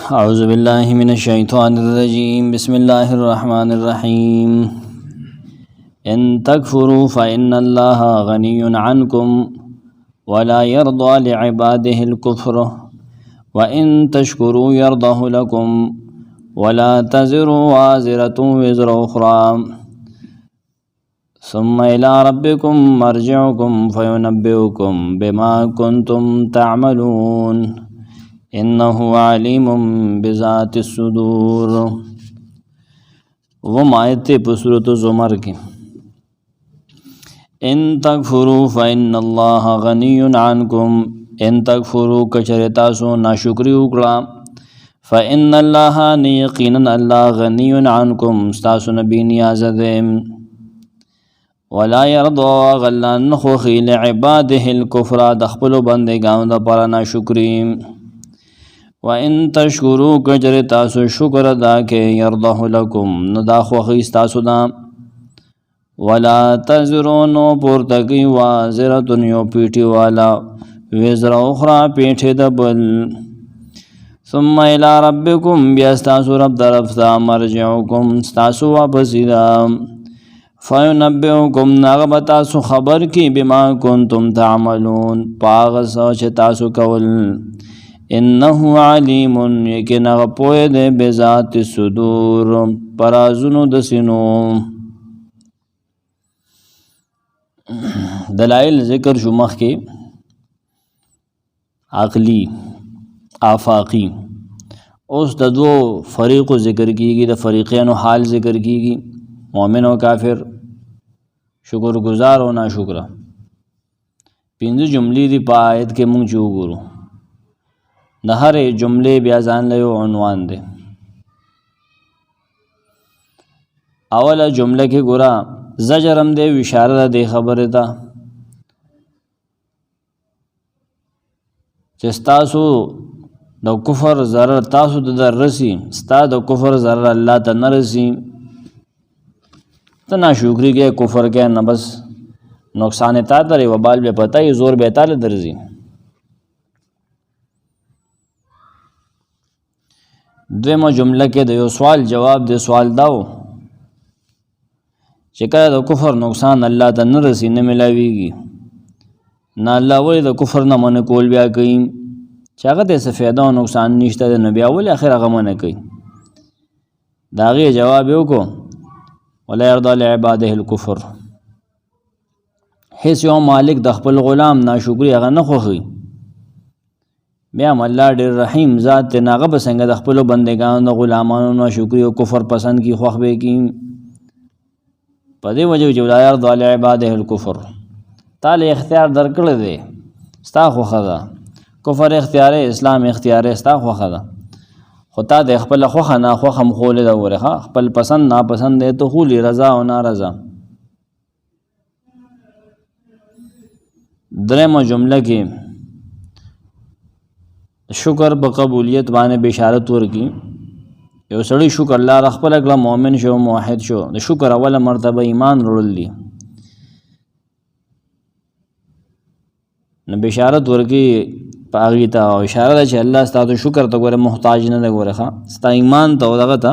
أعوذ بالله من الشيطان الرجيم بسم الله الرحمن الرحيم إن تكفروا فإن الله غني عنكم ولا يرضى لعباده الكفر وإن تشكروا يرضه لكم ولا تزر وازرة وزر أخرى ثم إلى ربكم مرجعكم فينبئكم بما كنتم تعملون إنه عليم بذات الصدور. وہ آیت پہ سورۃ زمر کی ان تکفروا فإن الله غني عنكم ان تکفروا کچر تاسو ناشکری وکړه فإن الله یقینا الله غني عنكم تاسو نبی نیاز ده ولا يرضى غلان خوخی لعباده الكفر د خپل بندګانو د پر ناشکری وَإِن تَشْكُرُوا کجر تاسو شکر ادا کې يرضه لكم ندا خوخی تاسو دا ولا تزرون پورتگی وازرتن یو پیٹی والا وزر اخرى پیٹی دبل ثم الى ربكم بیاستاسو رب درفتا مرجعكم ستاسو واپسی دا فینبئکم نغبتاسو خبر کی بما کنتم تعملون پاغسو چه تاسو کول انه علیم یقین غپوی دے بذات الصدور پرازونو دسینو. دلائل ذکر شو مخ کے عقلی آفاقی اس د دو فریقو ذکر کیگی د فریقین حال ذکر کیگی مومن و کافر شکر گزار و ناشکر پینځه جملې دی په آیت کې مونږ جو ګورو د هر جملې بیا ځان له عنوان دی. اوله جمله کې ګورا زجرم دی اشاره ده خبره ده چې تاسو د کفر ضرر تاسو د رسی ستا د کفر ضرر الله ته نه رسی ته ناشکری کې کفر کې نه بس نقصان تا ته وبال به پتا یې زور به تعالی درځي. دویمه جمله کې د یو سوال جواب د سوال داو چې کله د کفر نقصان الله ته نه رسی نه ملاویږي نه الله ولې د کفر نه من کول بیا کوي چې هغه د څه فایده او نقصان نشته د نبی اول اخر هغه من کوي. دا غي جواب یو کو ولا يرضى لعباده الكفر هیڅ یو مالک د خپل غلام ناشکری هغه نه خوخي بیا الله ډیر رحیم ذات ته ناغه بسنګ د خپل بندگانو د غلامانو ناشکری او کفر پسند کی خوخ به کی پدې وجه چې لا يرضى لعباده الكفر تعالی اختیار درکړل دی ستا خوخه ده کفر اختیار اسلام اختیار ستا خوخه ده خدا د خپل خوخه نه خوخه مخول ده ورخه خپل پسند ناپسند ده ته خولی رضا او نارضا. درېمه جمله کې شکر په قبولیت باندې بشارت ورکی یو سړی شکر الله خپل کله مؤمن شو موحد شو د شکر اوله مرتبه ایمان وروړل دي نو بشارت ورکی پاغی ته او اشاره ده چې الله ستاسو شکر ته ګوره محتاج نه ده ګوره ستا ایمان ته دغه ته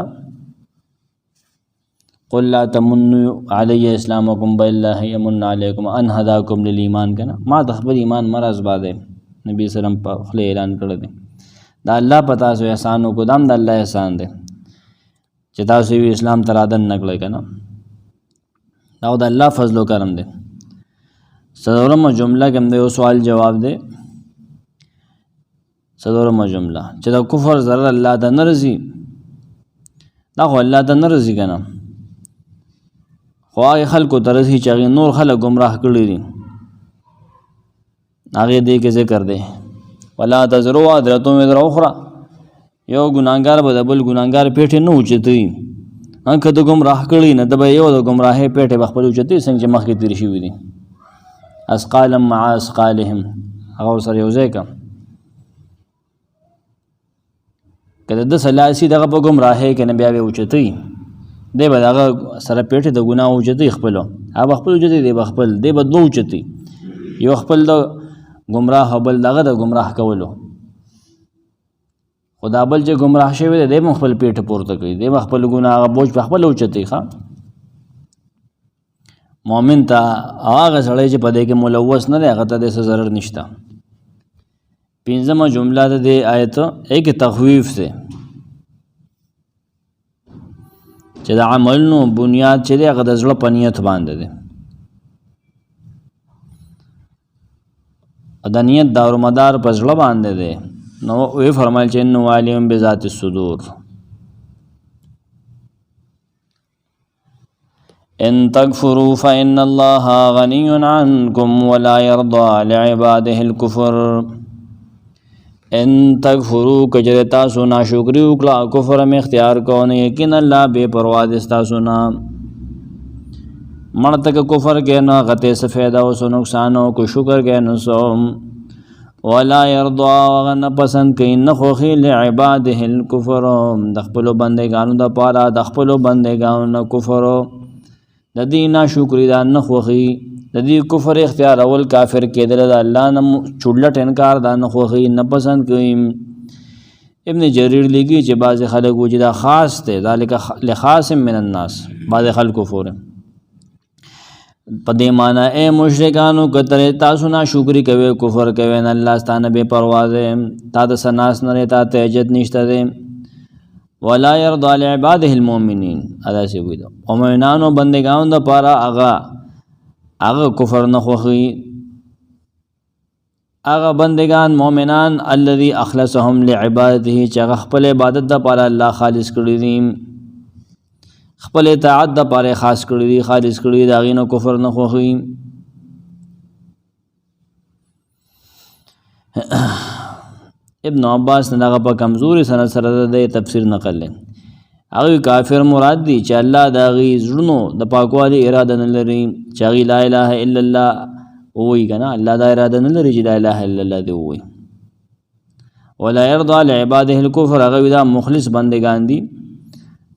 قل لا تمنوا علی اسلامکم بل الله یمن علیکم ان هداکم للایمان کنا ما د خپل ایمان مرز باندې نبی سلام په خپل اعلان کړی دی دا الله پتا سو احسان کو دام د الله احسان دی چې تاسو اسلام ترادن نکړی کنه دا د الله فضل و کرم دی. څلورمه جمله کې د یو سوال جواب دی. څلورمه جمله چې د کفر ضرر الله ته نه رسی دا خو الله ته نه رسی کنه خو هغه خلکو ته رسی چې نور خلک گمراه کړي دي هغه دې کې ذکر دی ولا تزروا وازرة وزر اخرى یو ګناګار به بل ګناګار پیټه نه اوچتي انکه د گمراه کړي نه د یو د گمراهه پیټه بخپل اوچتي څنګه مخکې تیر شي وي اسقال مع اسقالهم هغه سره یو ځای کا کله د سلاسي دغه په گمراهه کې نه بیا به اوچتي دی به دغه سره پیټه د ګناه اوچتي خپل هغه خپل اوچتي دی بخپل دی به دوه اوچتي یو خپل د گمراه بل دغه د گمراه کولو خدا بل چې گمراه شوی دی د خپل پیټ پورته کوي د خپل ګناه بوج په خپل اوچتي ښا مؤمن ته هغه سړی چې په دې کې ملوث نه دی هغه ته د ضرر نشته. پنځمه جمله د دې آیت ایک تخویف سے چې د عملونو بنیاد چې دی هغه د زړه په نیت باندې دی او د نیت دارومدار په زړه باندې دی. نو وی فرمایل چې انه علیم بذات الصدور ان تکفروا فإن الله غنی عنکم ولا يرضى لعباده الكفر. ان تکفروا کجر تاسو ناشکری وکړه کفر میں اختیار کوونه یقین الله بے پروا دي تاسو نه مړ تک کفر کې نه غته څه فائدہ او څه نقصان او کو شکر کې نه سوم ولا يرضى وغن پسند کین نه خوخي لعباده الكفر د خپل بندګانو د پاره د خپل بندګانو نه کفر د دې ناشکری دا نه خوخي د دې کفر اختیار اول کافر کېدل د الله نه چړلټ انکار دا نه خوخي نه پسند کوي. ابن جریر لیکي چې بعض خلک وجدا خاص ته ذالک لخاص من الناس بعض خلک کفر په دې معنی اے مشرکانو کتره تاسو نه شکر کوي کفر کوي نه الله ستانه بے پروا ده تا د سناس نه تا ته عزت نشته ده ولا يرضى لعباده المؤمنين ادا سی وي او مؤمنانو بندگانو د پاره هغه کفر نه خوخي هغه بندگان مؤمنان الذي اخلصهم لعبادته چې خپل عبادت د پاره الله خالص کړی دي خپل اطاعت د پاره خاص کړی دي خالص کړی دي داغې نه کفر نه خوخي. ابن عباس نه هغه په کمزوري سند سره د تفسیر نقل لري هغه کافر مراد دي چې الله داغي زړونو د پاکوالي اراده نه لري چې لا اله الا الله وای کنه الله دا اراده نه لري چې لا اله الا الله دی وای ولا يرضى لعباده الكفر هغه دا مخلص بندگان دي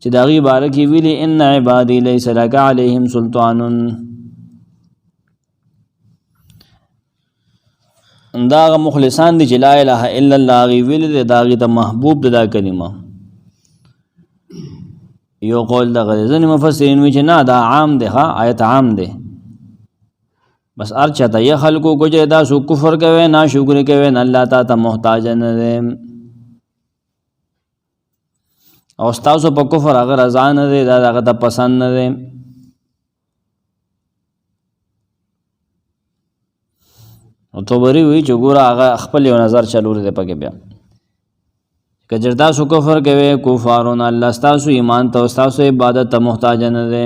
چې داغي بارکی ویلي ان عبادي ليس لك عليهم سلطان دا مخلصان دي چې لا اله الا الله غي ویل داغي ته محبوب دا کلمه. یو قول دا غزن مفسرین وی چې نه دا عام دی ها آیت عام دی بس ارچا ته یا خلکو کو چې دا سو کفر کوي نه شکر کوي نه الله تعالی ته محتاج نه دی او تاسو په کفر هغه رضا نه دی دا هغه ته پسند نه دی. او توبری وی چې ګوره هغه خپل یو نظر چلول دی پکې بیا کجر تاسو کفر کوي کفارون الله تاسو ایمان ته تاسو عبادت ته محتاج نه دی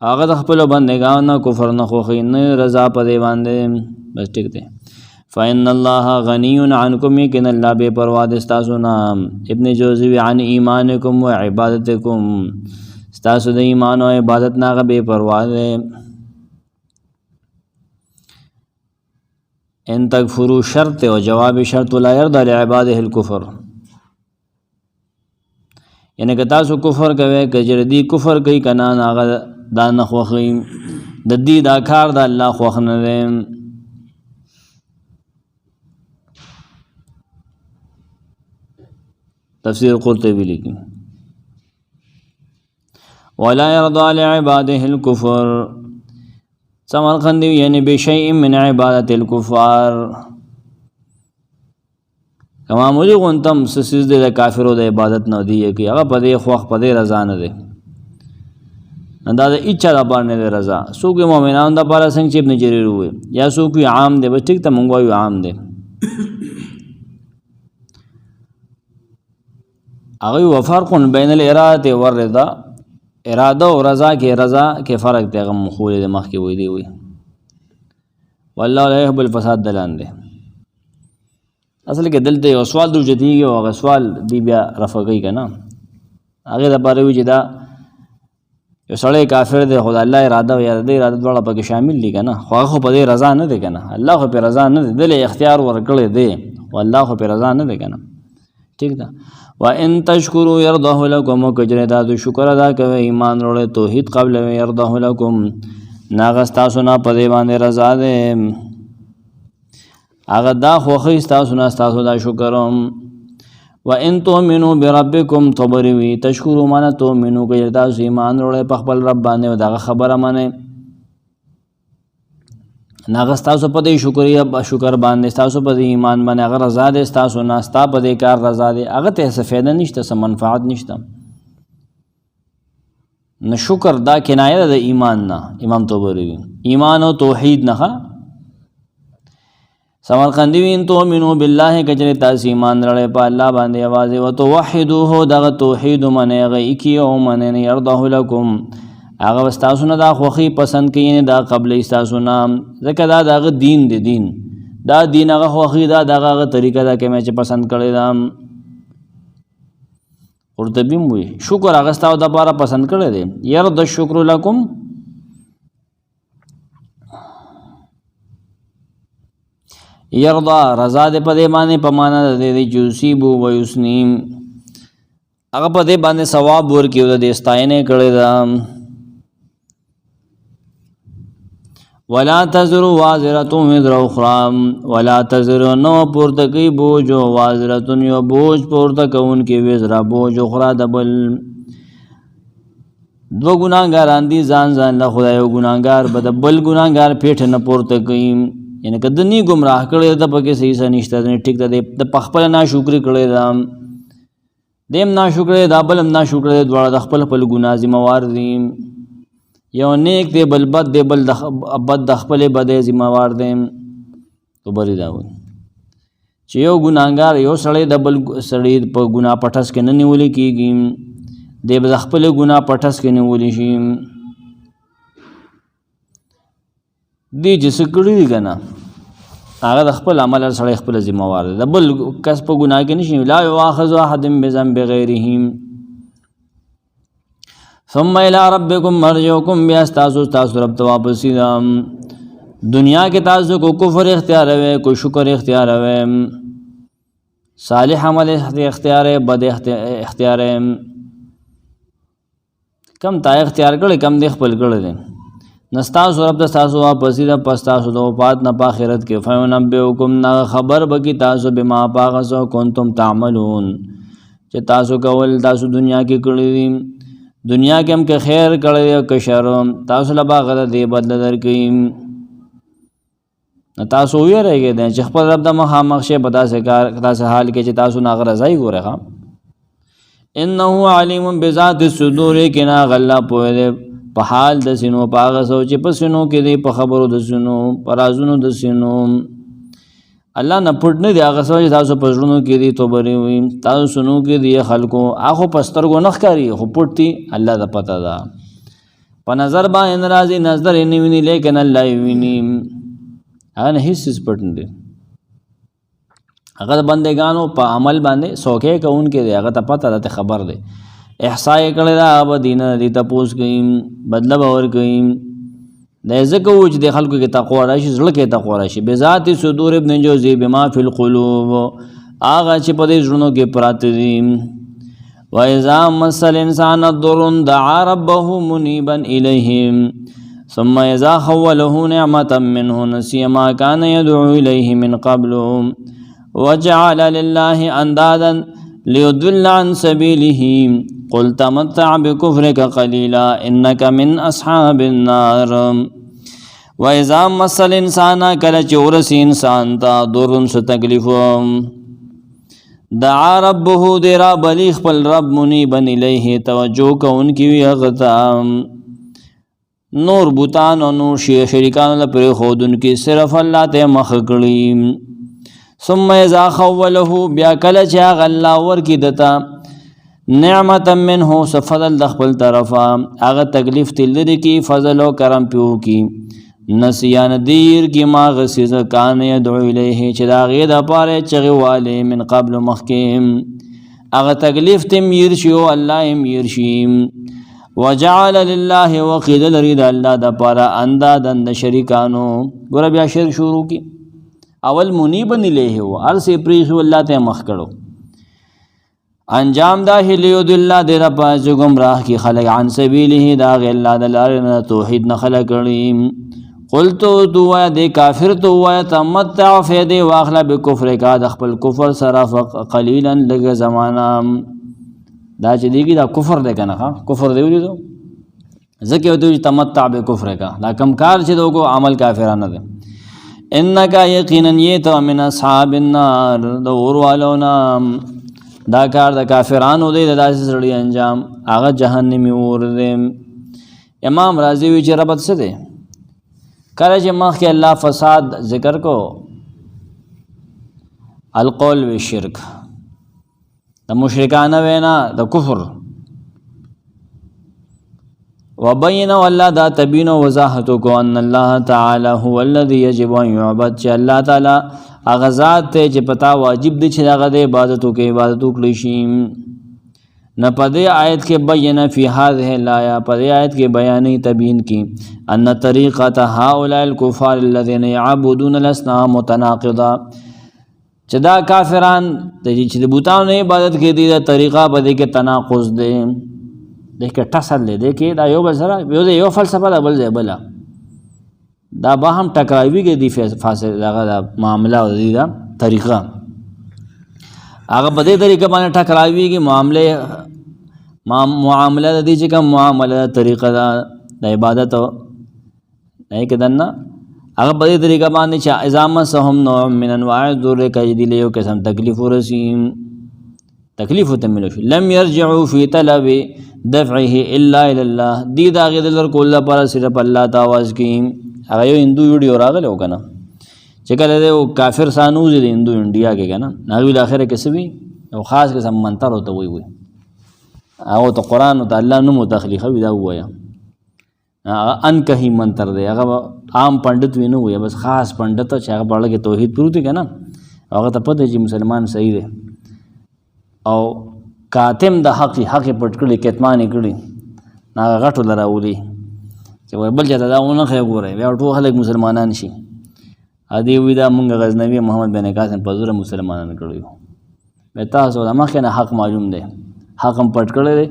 هغه د خپل بندګانو کفر نه خوخي نه رضا په دی باندې بس ټیک دی. فإن الله غنی عنکم یقین الله بے پروا دي تاسو نه. ابن جوزی عن ایمانکم و عبادتکم تاسو د ایمان او عبادت نه بے پروا دي. ان تکفروا شرط او جواب شرط لا يرضى لعباده الكفر یعنی که تاسو کفر کوي کجر دی کفر کوي کنا هغه دا نه خوخي د دې دا کار د الله خوښ نه دی. تفسیر قرطبی لیکي ولا يرضى لعباده الكفر سمرقندی یعنی بشیء من عبادت الكفار کما موږ غونتم سسیز د کافرو د عبادت نه دی کی هغه په دې خوخ په دې رضا نه دی انداز اچھا د باندې رضا سو کې مؤمنان د بار څنګه چې ابن جریر وي یا سو کې عام دی بس ټیک ته مونږ وایو عام دی هغه وفرق بین الاراده والرضا اراده او رضا کې فرق دی غو مخول د مخ کې وې دی وي والله لا يحب الفساد دلان دی اصل کې دلته یو سوال دوجدي او هغه سوال دی بیا رفقای کنه هغه د باره وی چې دا یو سړی کافر دی خدای الله اراده او اراده دواړه پکې شامل دي کنه خو په دې رضا نه دی کنه الله خو په رضا نه دی دل اختیار ورکړي دی والله خو په رضا نه دی کنه ٹھیک ده. وان تشکروا يرضه لكم وکجره دا شکر ادا کوي ایمان وروړي توحید قبل يرضه لكم ناغس تاسو نه په دې باندې رضا ده هغه دا خوخي تاسو نه تاسو دا شکرم وان تؤمنوا بربکم تبروی تشکروا معنا تؤمنوا که تاسو ایمان وروړی په خپل رب باندې او دغه خبره منئ ناغه ستاسو په دې شکر باندې ستاسو په دې ایمان باندې هغه رضا ده ستاسو نه ستا په دې کار رضا ده هغه ته څه فایده نشته څه منفعت نشته نه شکر دا کنایه ده ایمان نه امام طبری ایمان او توحید نه سمرقندی وین تؤمنو بالله کجره تاسو ایمان لرئ په الله باندې आवाज او توحدوه دغه توحید منه غي کی او منه يرضه لكم هغه استاسو نه دا خوخي پسند کین دا قبل استاسو نام ځکه دا دغه دین دی دین دا دین هغه خوخي دا دغه طریقه دا کې مې چې پسند کړی دا قرطبی موي شکر هغه استاو د لپاره پسند کړی دی يرض الشکر لكم يرضا رضا دې په دې باندې په معنا دې جوسیبو و یسنیم هغه په دې باندې ثواب ورکیو د استاینه کړی دا ولا تزر وازره وزر اخرى ولا تزر نو پورته کوي بوج او وازره یو بوج پورته کون کې وزر بوج اخرى دبل دو ګناګاران دي ځان له خدای او ګناګار بدبل ګناګار پیټ نه پورته کوي یعنی کدنی گمراه کړي د پکې صحیح سنشته نه ټیک ده د پخپل ناشکری کړي دا دیم ناشکری دا بل ناشکری دواړه د خپل خپل ګناه ذمہ وار دي یو نیک دی بل بد دی بل بد د خپل بد ذمہ وار دي تو بری دا و چې یو ګناګار یو سړی د بل سړی په ګناه پټس کې نه نیولې کیږي دی د خپل ګناه پټس کې نیولې شي دی جس کړي کنه هغه د خپل عمل سره خپل ذمہ وار دی د بل کس په ګناه کې نشي لا یواخذ احد بذنب غیره ثم الى ربكم مرجعكم بیاستاسو تاسو رب ته واپس دنیا کې تاسو کو کفر اختیار ہے کو شکر اختیار ہے صالح عمل اختیار ہے بد اختیار ہے کم تا اختیار کړي کم د خپل کړي دي نستاسو رب تاسو واپس د پستاسو د وفات نه په آخرت کې فینبئکم نا خبر بکی تاسو بما پاغسو کنتم تعملون چې تاسو کول تاسو دنیا کې کړی دنیا کې هم کې خیر کړی او که شر تاسو لبا غره دی بدل درکې تاسو یې راګی د چې خپل رب د مخامخ شه پتا سه کار تاسو حال کې چې تاسو نه غره ځای ګوره انه علیم بذات الصدور کنا غلا په په حال د سينو پاغه سوچ په سينو کې دی په خبرو د سينو پرازونو د سينو الله نه پټ نه دی هغه سوچ تاسو په ژوندو کې دی توبري وي تاسو سنو کې دی خلکو اخو پسترګو نخ کاری خو پټي الله د پتا دا په نظر باندې ناراضي نظر نه ویني لیکن الله ویني هغه نه هیڅ پټ نه دی هغه بندگانو په عمل باندې سوکه کون کې دی هغه ته پتا ده خبر دی احصاء کړه دا اب دین دې تپوس کئم بدل باور کئم د ذکر وج د خلکو کې تقوا راشي زړه کې تقوا راشي بذات صدور ابن جوزی بما فی القلوب اغه چې په دې ژوندو کې پراته دي و اذا مسل انسان الضر دعا ربه منيبا الیه ثم اذا خوله نعمه منه نسي ما كان يدعو اليه من قبل وجعل لله اندادا ليضل عن سبيله قل تمتع بكفرك قليلا انك من اصحاب النار واذا مس الانسان کله چورس انسان تا دورن س تکلیف دعا ربه درا بلی خپل رب منیبن الیه توجه کون کی غتا نور بوتان او نور شریکان پر خودن کی صرف الله ته مخ کړي ثم اذا خوله بیا کله چا غلا ور کی دتا نعمت منه سفضل د خپل طرفا هغه تکلیف تلری کی فضل او کرم پیو کی نسیان دیر کی ما غسیز کان يدعو الیه چې دا غي د پاره چغواله من قبل مخکم هغه تکلیف تمیر شو الله امیر شیم وجعل لله وقيد لريد الله د پاره اندادن شریکانو ګور بیا شرک شروع کی اول منیب الیه و ارس پریخ الله ته مخ کړو انجام دا هلیود الله د رب گمراه کی خلق عن سبیله دا غ الله د لار توحید نه خلق کړي قلتو تو وایا دې کافر تو وایا تمتع فیدې واخله بکفر کا د خپل کفر سره قلیلا لږ زمانہ دا چې دیږي دا کفر دی کنه ها کفر دی ولیدو ځکه وته تمتع بکفر کا دا کم کار چې دوی عمل کافرانه دی انک یقینا یت من اصحاب النار د اور والونا دا کار د کافرانو دی د داسې سړي انجام هغه جهنمی اور دی امام رازی وی چې ربط څه دی کله چې مخکې الله فساد ذکر کو القول بالشرک د مشرکانه وینا د کفر وبین والله دا تبین وضاحت کو ان الله تعالی هو الذي يجب ان يعبد چې الله تعالی هغه ذات ته چې پتا واجب دي چې هغه د عبادتو کې عبادت وکړي شي نه پدې آیت کې بیان فی هذه الایا پدې آیت کې بیانې تبین کی ان طریقه هؤلاء الكفار الذين يعبدون الاصنام متناقضه چې دا کافران چې د بوتانو عبادت کې دي دا طریقه پدې کې تناقض دي د کې ټسل دي کې دا یو بل سره یو فلسفه دا بل ځای بل دا به هم ټکراوي کې دي فاصله دا معاملہ او دا طریقه هغه په دې طریقه باندې ټکراوي کې معامله د دې چې کوم معامله طریقه د عبادت نه کې دنه هغه په دې طریقه باندې چې ازامه سهم نوع من انواع الذر کوي دي له یو قسم تکلیف ورسیم تکلیف ته ملو شي لم يرجعوا في طلب دفعه الا الى الله دي دا غیر در کول پر صرف الله تواز کی هغه یو هندو ویډیو راغلو کنه چې کله د کافر سانوز د هندو انډیا کې کنه ناوی د اخره کې سوي او خاص قسم منتر ہوتا وي او ته قران او الله نو متخلی خو دا وایا ان کہی منتر دی هغه عام پندت وینو وي بس خاص پندت چې هغه بڑا کې توحید پروتي کنه هغه ته پته چې مسلمان صحیح دی او کاتم د حق پټ کړي کتمان کړي هغه غټو لراولي چې بل ځای دا ونه خو ګوري بیا ټول خلک مسلمانان شي ادي وی دا مونږ غزنوی محمد بن قاسم په زور مسلمانان کړیو به تاسو دا مخکې نه حق معلوم دی حق هم پټ کړی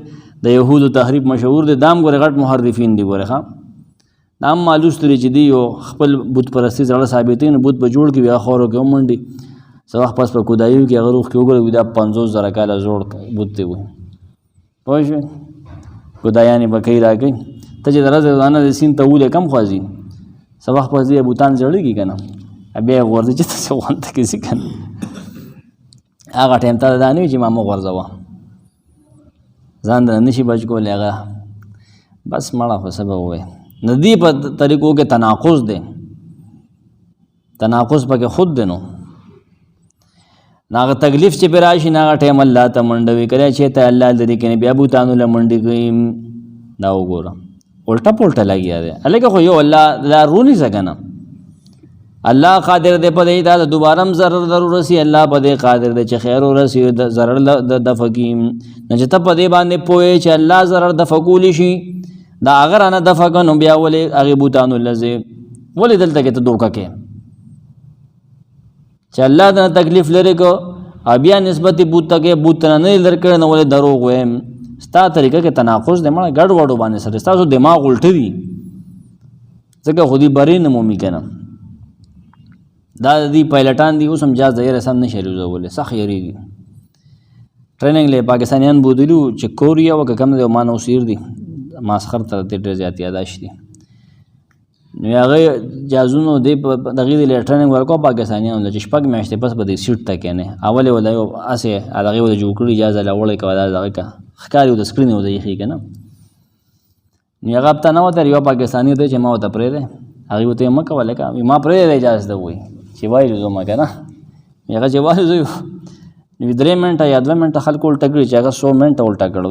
د يهودو تحریف مشهور دی دام ګوره غټ محرفین دی ګوره ها دام مالوس ترې چې دی یو خپل بت پرستی زړه ثابتین بت په جوړ کې بیا خورو کې ومنډي سو وخت پس په کودایو کې هغه روخ کې وګوره دا 50000 کاله جوړ بت دی وي پوه شو کودایانی بکې راګي ته چې درځه ځانه د سین ته ولې کم خوازي سو وخت پس دی بوتان جوړیږي کنه بیا ورته چې څه وانت کې ځي کنه هغه ټیم ته دا نه چې ما مو ورځوا ځان د نشي بچ کولای هغه بس مړه خو سبب وای ندی په طریقو کې تناقض دی تناقض پکې خود دی نو ناغه تکلیف چې براشي ناغه ټیم الله ته منډوي کړي چې ته الله دې کې بیا بوتانو لمنډي کوي دا وګوره الټا پولټا لګیا دی الګه خو یو الله لا رونی سکنه الله قادر دی په دې دا دوباره ضرر ضرورت سي الله په دې قادر دی چې خیر ورسي ضرر د فقیم نه چې ته په دې باندې پوي چې الله ضرر د فقول شي دا اگر انا د فقن بیا ولې هغه بوتانو لزه ولې دلته کې ته دوکا کې چې الله د تکلیف لري کو بیا نسبت بوت ته کې بوت نه لرکړ نه ولې دروغ وایم ستا طریقه کې تناقض دی مړه ګډ وډو باندې سره تاسو دماغ الټ دی ځکه خودي بری نه مومي کنه دا دی پایلټان دی اوس هم جاز ځای رسم نشي لوزولې سخ یریږي ټریننګ له پاکستانیان بودلو چې کوریا او کوم د مانو سیر دي ماسخر تر ډېر زیات یاداش دي نو هغه جازونو دی دغه د ټریننګ ورکو پاکستانیان له شپږ میاشتې پس به د سیټ ته کنه اوله ولا یو اسه هغه ول جوړ کړی اجازه لوړې کوي دا کا ښکاری د سکرین و دی خې کنه نو هغه ته نو تر یو پاکستانی دی چې ما وته پرې ده هغه وته مکه ولکه ما پرې ده اجازه ده وای چې وایي زما کنه هغه چې وایي زو نو 3 منټه یا 2 منټه خلکو الټ کړی چې هغه 100 منټه الټ کړو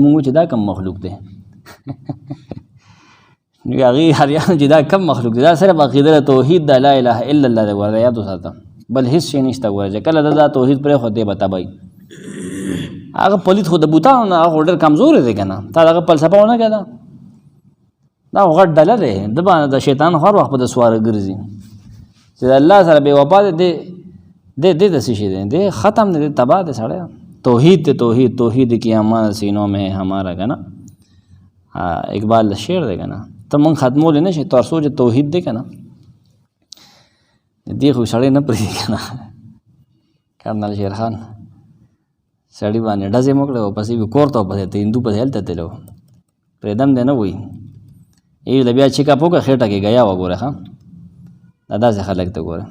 موږ چې دا کم مخلوق دی نو هغه هریا چې دا کم مخلوق دی دا صرف عقیده توحید د لا اله الا الله دی ورته یاد وساته بل هیڅ شي نشته ورته کله دا توحید پر خو دی بتابای هغه پولیس خو د بوتانو نه هغه ډېر کمزور دی کنه تا هغه فلسفهونه کړه دا غټ ډله دی د باندې د شیطان هر وخت په سوار ګرځي چې الله سره به وفا دې د څه شي دی ختم نه تباہ دي سړی توحید کی امان سینوں میں ہمارا کنا اقبال شعر دے کنا ته مونږ ختمولی نه شي تر څو چې توحید دی که نه دې خو سړی نه پرېږدي که نه کرنل شیرخان سړي باندې ډزې مو کړې پسې وي کور ته پسې ته هندو پسې هلته تللی و پرېږدم دی نه وایي ای د بیا چیک اپ وکړه خېټه کې ګیا وه ګوره ښه دا داسې خلک ته ګوره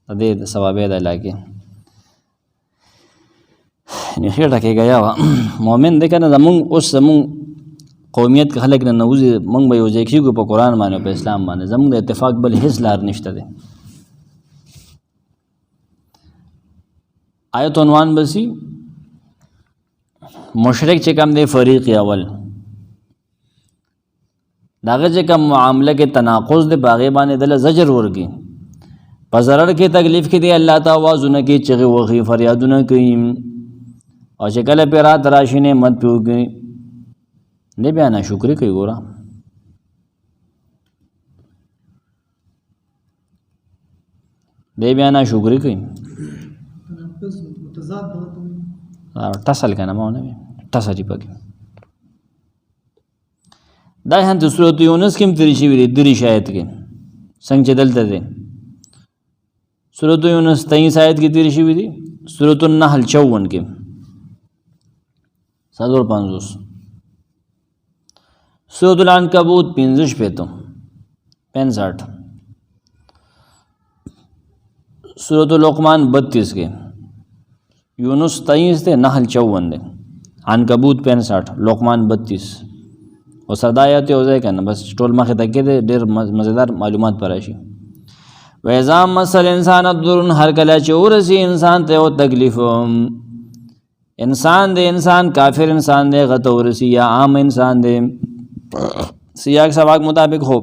د دې ثوابې د علاقې یعنې خېټه کې ګیا وه مؤمن دی که نه زمونږ اوس زمونږ قومیت کې خلک نه نوځي موږ به یو ځای کېږو په قرآن باندې او په اسلام باندې زمونږ د اتفاق بل هېڅ لار نشته دی آیت عنوان بسی مشرک چې کم دی فریق اول داغه چې کم معامله کې تناقض دی باغې باندې دله زجر ورکي په ضرر کې تکلیف کې دی الله ته آوازونه کوي چغې وهي فریادونه کوي او چې کله پې رات راشي نعمت پې وکړي دی بیا ناشکري کوي ګوره دی بیا ناشکري کوي ټسل که نه ما ونه وي ټسري پکې دا هم د صورت یونس کې هم تېرې شوي دي دېرش آیت کې څنګه چې دلته دی صورت یونس 23 آیت کې تېرې شوي دي صورت النحل 54 کې 750 صورت العنکبوت 65 صورت لقمان 32 کې یونس 23 دی نحل 54 دی عنکبوت 65 لقمان 32 او سردایات یو ځای که نه بس ټول مخې ته کې دی ډېر مزیدار معلومات به راشي وإذا مس الانسان ضر هر کله چې ورسي انسان ته یو تکلیف انسان دی انسان کافر انسان دی هغه ته ورسي یا عام انسان دی سیاق سباق مطابق ہو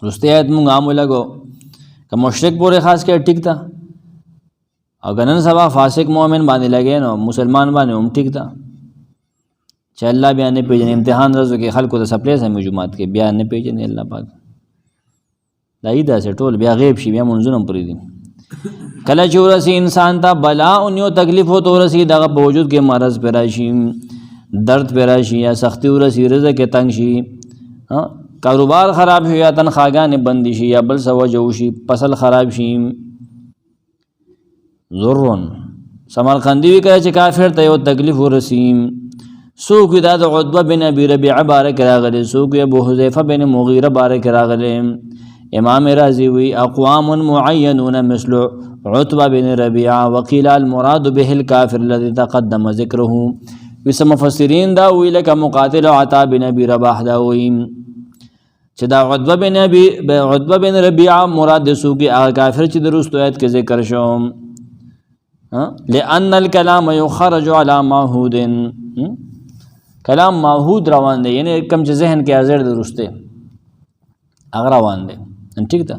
رستے آیت مونږ عام ولګو که مشرک پورې خاص کې ټیک تا او ګنن سبا فاسق مؤمن باندې لګې نو مسلمان باندې هم ټیک تا چې الله بیا نه پیژنې امتحان ورځو کې خلکو ته سپلیس هم جمعات کې بیا نه پیژنې الله پاک دا ای داسې ټول بیا غیب شي بیا منځونه هم پرېږدي کله چې ورسي انسان ته بلا یو تکلیف ورته ورسي دغه په وجود کې مرض پې راشي درد پې راشي یا سختی ورسي رزق کې تنګ شي کاروبار خراب شي یا تنخواګانې بندې شي یا بل څه وجه وشي فصل خراب شي ضرون سمرقندي وی کړه چې کافر ته یو تکلیف ورسي څوک دا د عتبه بن ابي ربيعه بارک راغلی څوک ابو حذیفه بن مغیره بارک راغلی امام رازی وی اقوام معینون مثل عتبه بن ربيعه وقيل المراد به الكافر الذي تقدم ذکره ویسه مفسرین دا وی لکه مقاتل عطا بن ابي رباح دا وی چې دا عتبه بن ربيعه مراد د څوک هغه کافر چې د رستو آیت کې ذکر شو لأن الكلام يخرج على معهود کلام معهود روان دی یعنی کم چې ذهن کې حاضر دی رسته هغه روان دی ٹھیک ده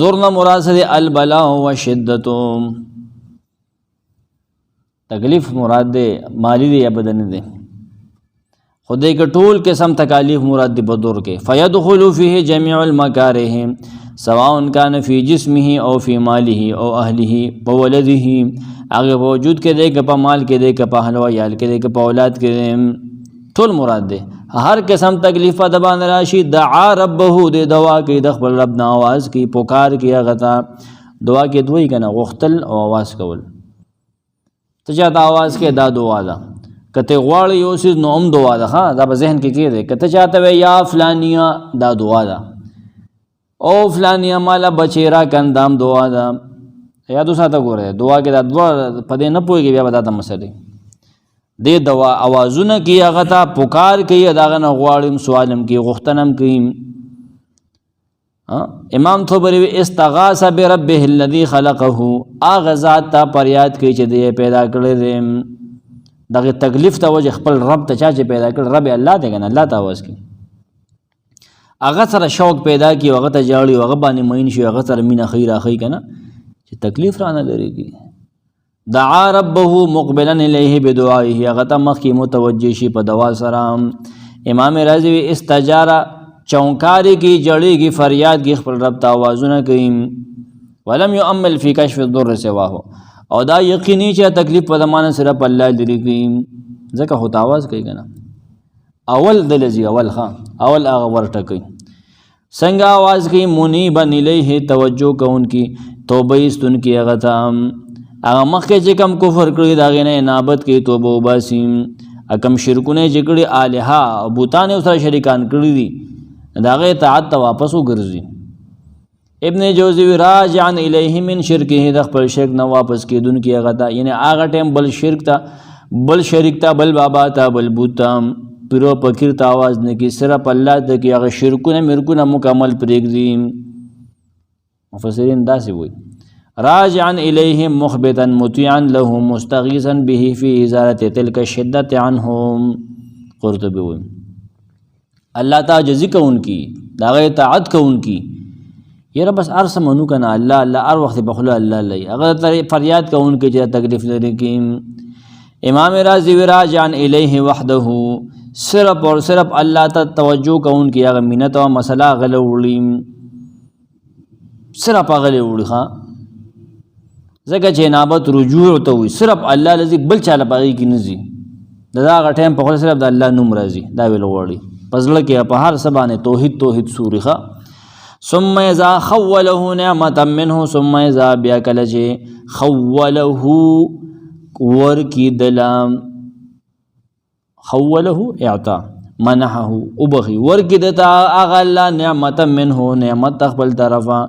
دورنا مراد دی البلاء وشدت تکلیف مراد دی مالی دی یا بدنی دی خدای کې ټول قسم تکالیف مراد دی بدور کې فيدخل فيه جميع المكاره سواء كان في جسمه او في ماله او اهله وولده هغه وجود کې دی که په مال کې دی که په اهل او عیال کې دی که په اولاد کې دی ټول مراد دی هر قسم تکلیف د باندې راشي دعا ربه دی دعا کوي د خپل رب نه आवाज کوي پکار کوي هغه ته دعا کې دوی کنه غختل او आवाज کول ته چاته आवाज کې دا دعا ده کته غواړي یو څه نو هم دعا ده ها دا په ذهن کې کېږي کته چاته یا فلانیا دا دعا ده او فلانیا مالا بچیرا کندام دعا ده یادو ساته ګوره دعا کې دا دعا پدې نه پويږي بیا ودا ته مسلې دې دوا اوازونه کې هغه ته پکار کوي داغه نه غواړم سوالم کې غختنم کوي امام طبری استغاث بربه الذي خلقه اغه ذات ته پریاد کوي چې دې پیدا کړی دې دغه تکلیف ته وجه خپل رب ته چا چې پیدا کړ رب الله دې کنه الله ته واس کوي هغه سره شوق پیدا کی هغه ته جاړي هغه باندې مین شي هغه سره مینا خیر اخی کنه چې تکلیف را نه لريږي دعا ربه مقبلا الیه بدعائه هغه ته مخکې متوجه شي په دعا سره امام رازی استجاره چونکاری کی جړی کی فریاد کی خپل رب ته आवाजونه کوي ولم يؤمل فی کشف الضر سواه او دا یقیني چې تکلیف په زمانه سره په الله لري کوي ځکه هوت आवाज کوي کنه اول دلزی اول اول هغه ورټکوي څنګه आवाज کوي منیبا الیه توجه کوونکی توبه ایستونکی هغه ته هغه مخکې چې کم کفر کړی د هغې نه انابت کوي توبه وباسي کم شرکونه چې کړي الها بوتان یې سره شریکان کړي دي د هغې اطاعت ته واپس وګرځي ابن جوزی راجعا الیه من شرکه د خپل شرک نه واپس کېدونکي هغه ته یعنی هغه ټایم بل شرک ته بل شریک ته بل بابا ته بل بوت ته پیرو فقیر ته آواز نه کوي صرف الله ته کوي هغه شرکونه مرکونه مکمل پرېږدي مفسرین داسې وایي راجعا الیهم مخبتا مطیعا له مستغیثا به فی ازالة تلک الشدة عنهم قرطبی وایي الله ته عاجزي کوونکي د هغه اطاعت کوونکي یاره بس هر څه منو که نه الله الله هر وخت په خوله الله لري هغه فریاد کوونکي چې تکلیف لري کې امام رازی راجعا الیه وحده صرف اور صرف الله ته توجه کوونکي هغه مینت او مسله غله وړي صرف هغه وړي ښه ځکه چې انابت رجوع ته وي صرف الله لذي بل چاله باغی کې نه ځي د هغه ټایم په خوله صرف د الله نوم راځي دا ویل غواړي په زړه کې په هر څه باندې توحید سوري ښه ثم اذا خوله نعمة منه ثم اذا بیا کله چې خوله ورکی دلام خوله اعطا منحه ابخي ورکی دتا اغا الله نعمت منه نعمت خپل طرفا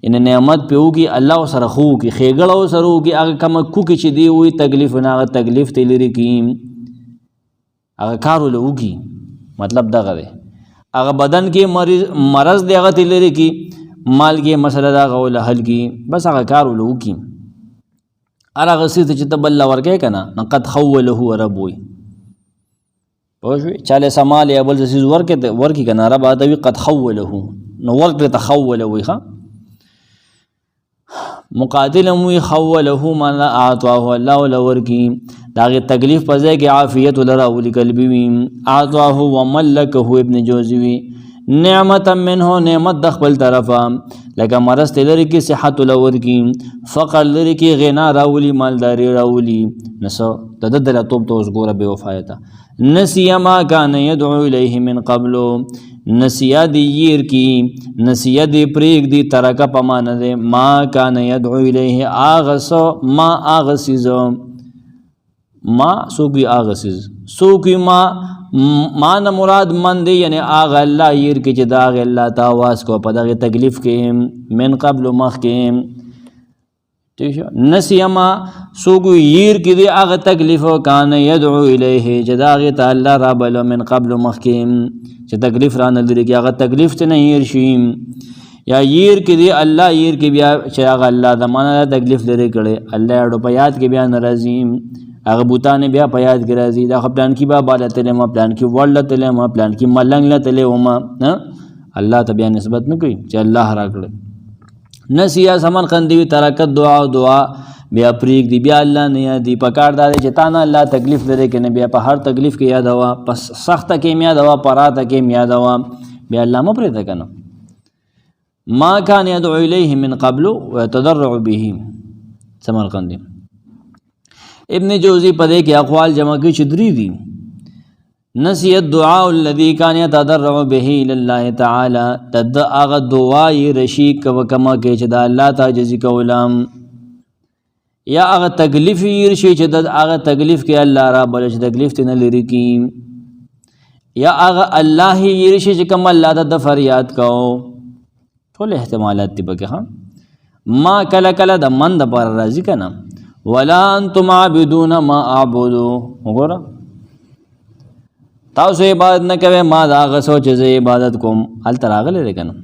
ان نعمت پیوږي الله سره خو کی خېګړو سره وږي هغه کم کوکی چې دی وي تکلیف نه هغه تکلیف ته لري کی هغه کارو له وږي مطلب دغه دی هغه بدن کې مرض دی هغه ته لري کی مال کې مسله دا غول حل کی بس هغه کارو له وږي هغه سیته چې تبل ورګه کنه نقد خوله رب وي پوه چاله سمال یا بل څه ورکی کنه رب ادوی قد خوله نو ورته تخوله وي ها مقاتل وی خوله من اعطاه الله لورکی داغه تکلیف پځه کې عافیت لرا ول قلبی وی اعطاه وملکه ابن جوزی نعمت منه نعمت د خپل طرفا لکه مرض لري کې صحت لورکی فقر لري کې غنا راولي مالداري راولي نسو تددل توب توس ګوره به وفایتا نسیا ما کان يدعو الیه من قبل نسیا دی ییر کی نسیا دی پریک دی ترکا پمان دے ما کان یدعو الیه آغسو ما آغسیز ما سوکی آغسیز سوکی ما نمراد من دی یعنی آغا اللہ ییر کی چی داغ اللہ تاواز کو پداغ تکلیف کیم من قبل مخ کیم نسیا ما سوکو ییر کی دی آغا تکلیف کان یدعو الیه چی داغ تا اللہ رابلو من قبل مخ کیم چې تکلیف را نه لري کې هغه تکلیف ته نه هیر شي یا ییر کې دی الله ییر کې بیا چې هغه الله د معنا تکلیف لري کړي الله اړو په یاد کې بیا ناراضي هغه بوتانه بیا په یاد کې راځي دا خپلان کې با بالته له ما پلان کې ورلته له ما پلان کې ملنګ لته له وما الله ته بیا نسبت نه کوي چې الله را کړي نسیا سمن قندوی ترکت دعا بیا پریک دی بیا الله نه یادی پکار دار چې تا نه الله تکلیف لري کنه بیا په هر تکلیف کې یاد هوا پس سخت کې یاد هوا پراته کې یاد هوا بیا الله م پرې ده کنه ما کان يدعو الیه من قبل ويتضرع به سمرقندی ابن جوزی پدې کې اقوال جمع کې چدری دي نسی الدعاء الذي كان يتضرع به الى الله تعالی تد اغه دعای رشیق وکما کې چې د الله تعجزی کولم یا هغه تکلیف یې شي چې د هغه تکلیف کې الله را بل چې تکلیف ته نه لري کی یا هغه الله یې شي چې کوم الله د فریاد کو ټول احتمالات دي بګه ها ما کله کله د من د پر راضی کنه ولا انتم عابدون ما اعبدو وګوره تاسو عبادت نه کوي ما دا غسو چې عبادت کوم هل تراغله ده کنه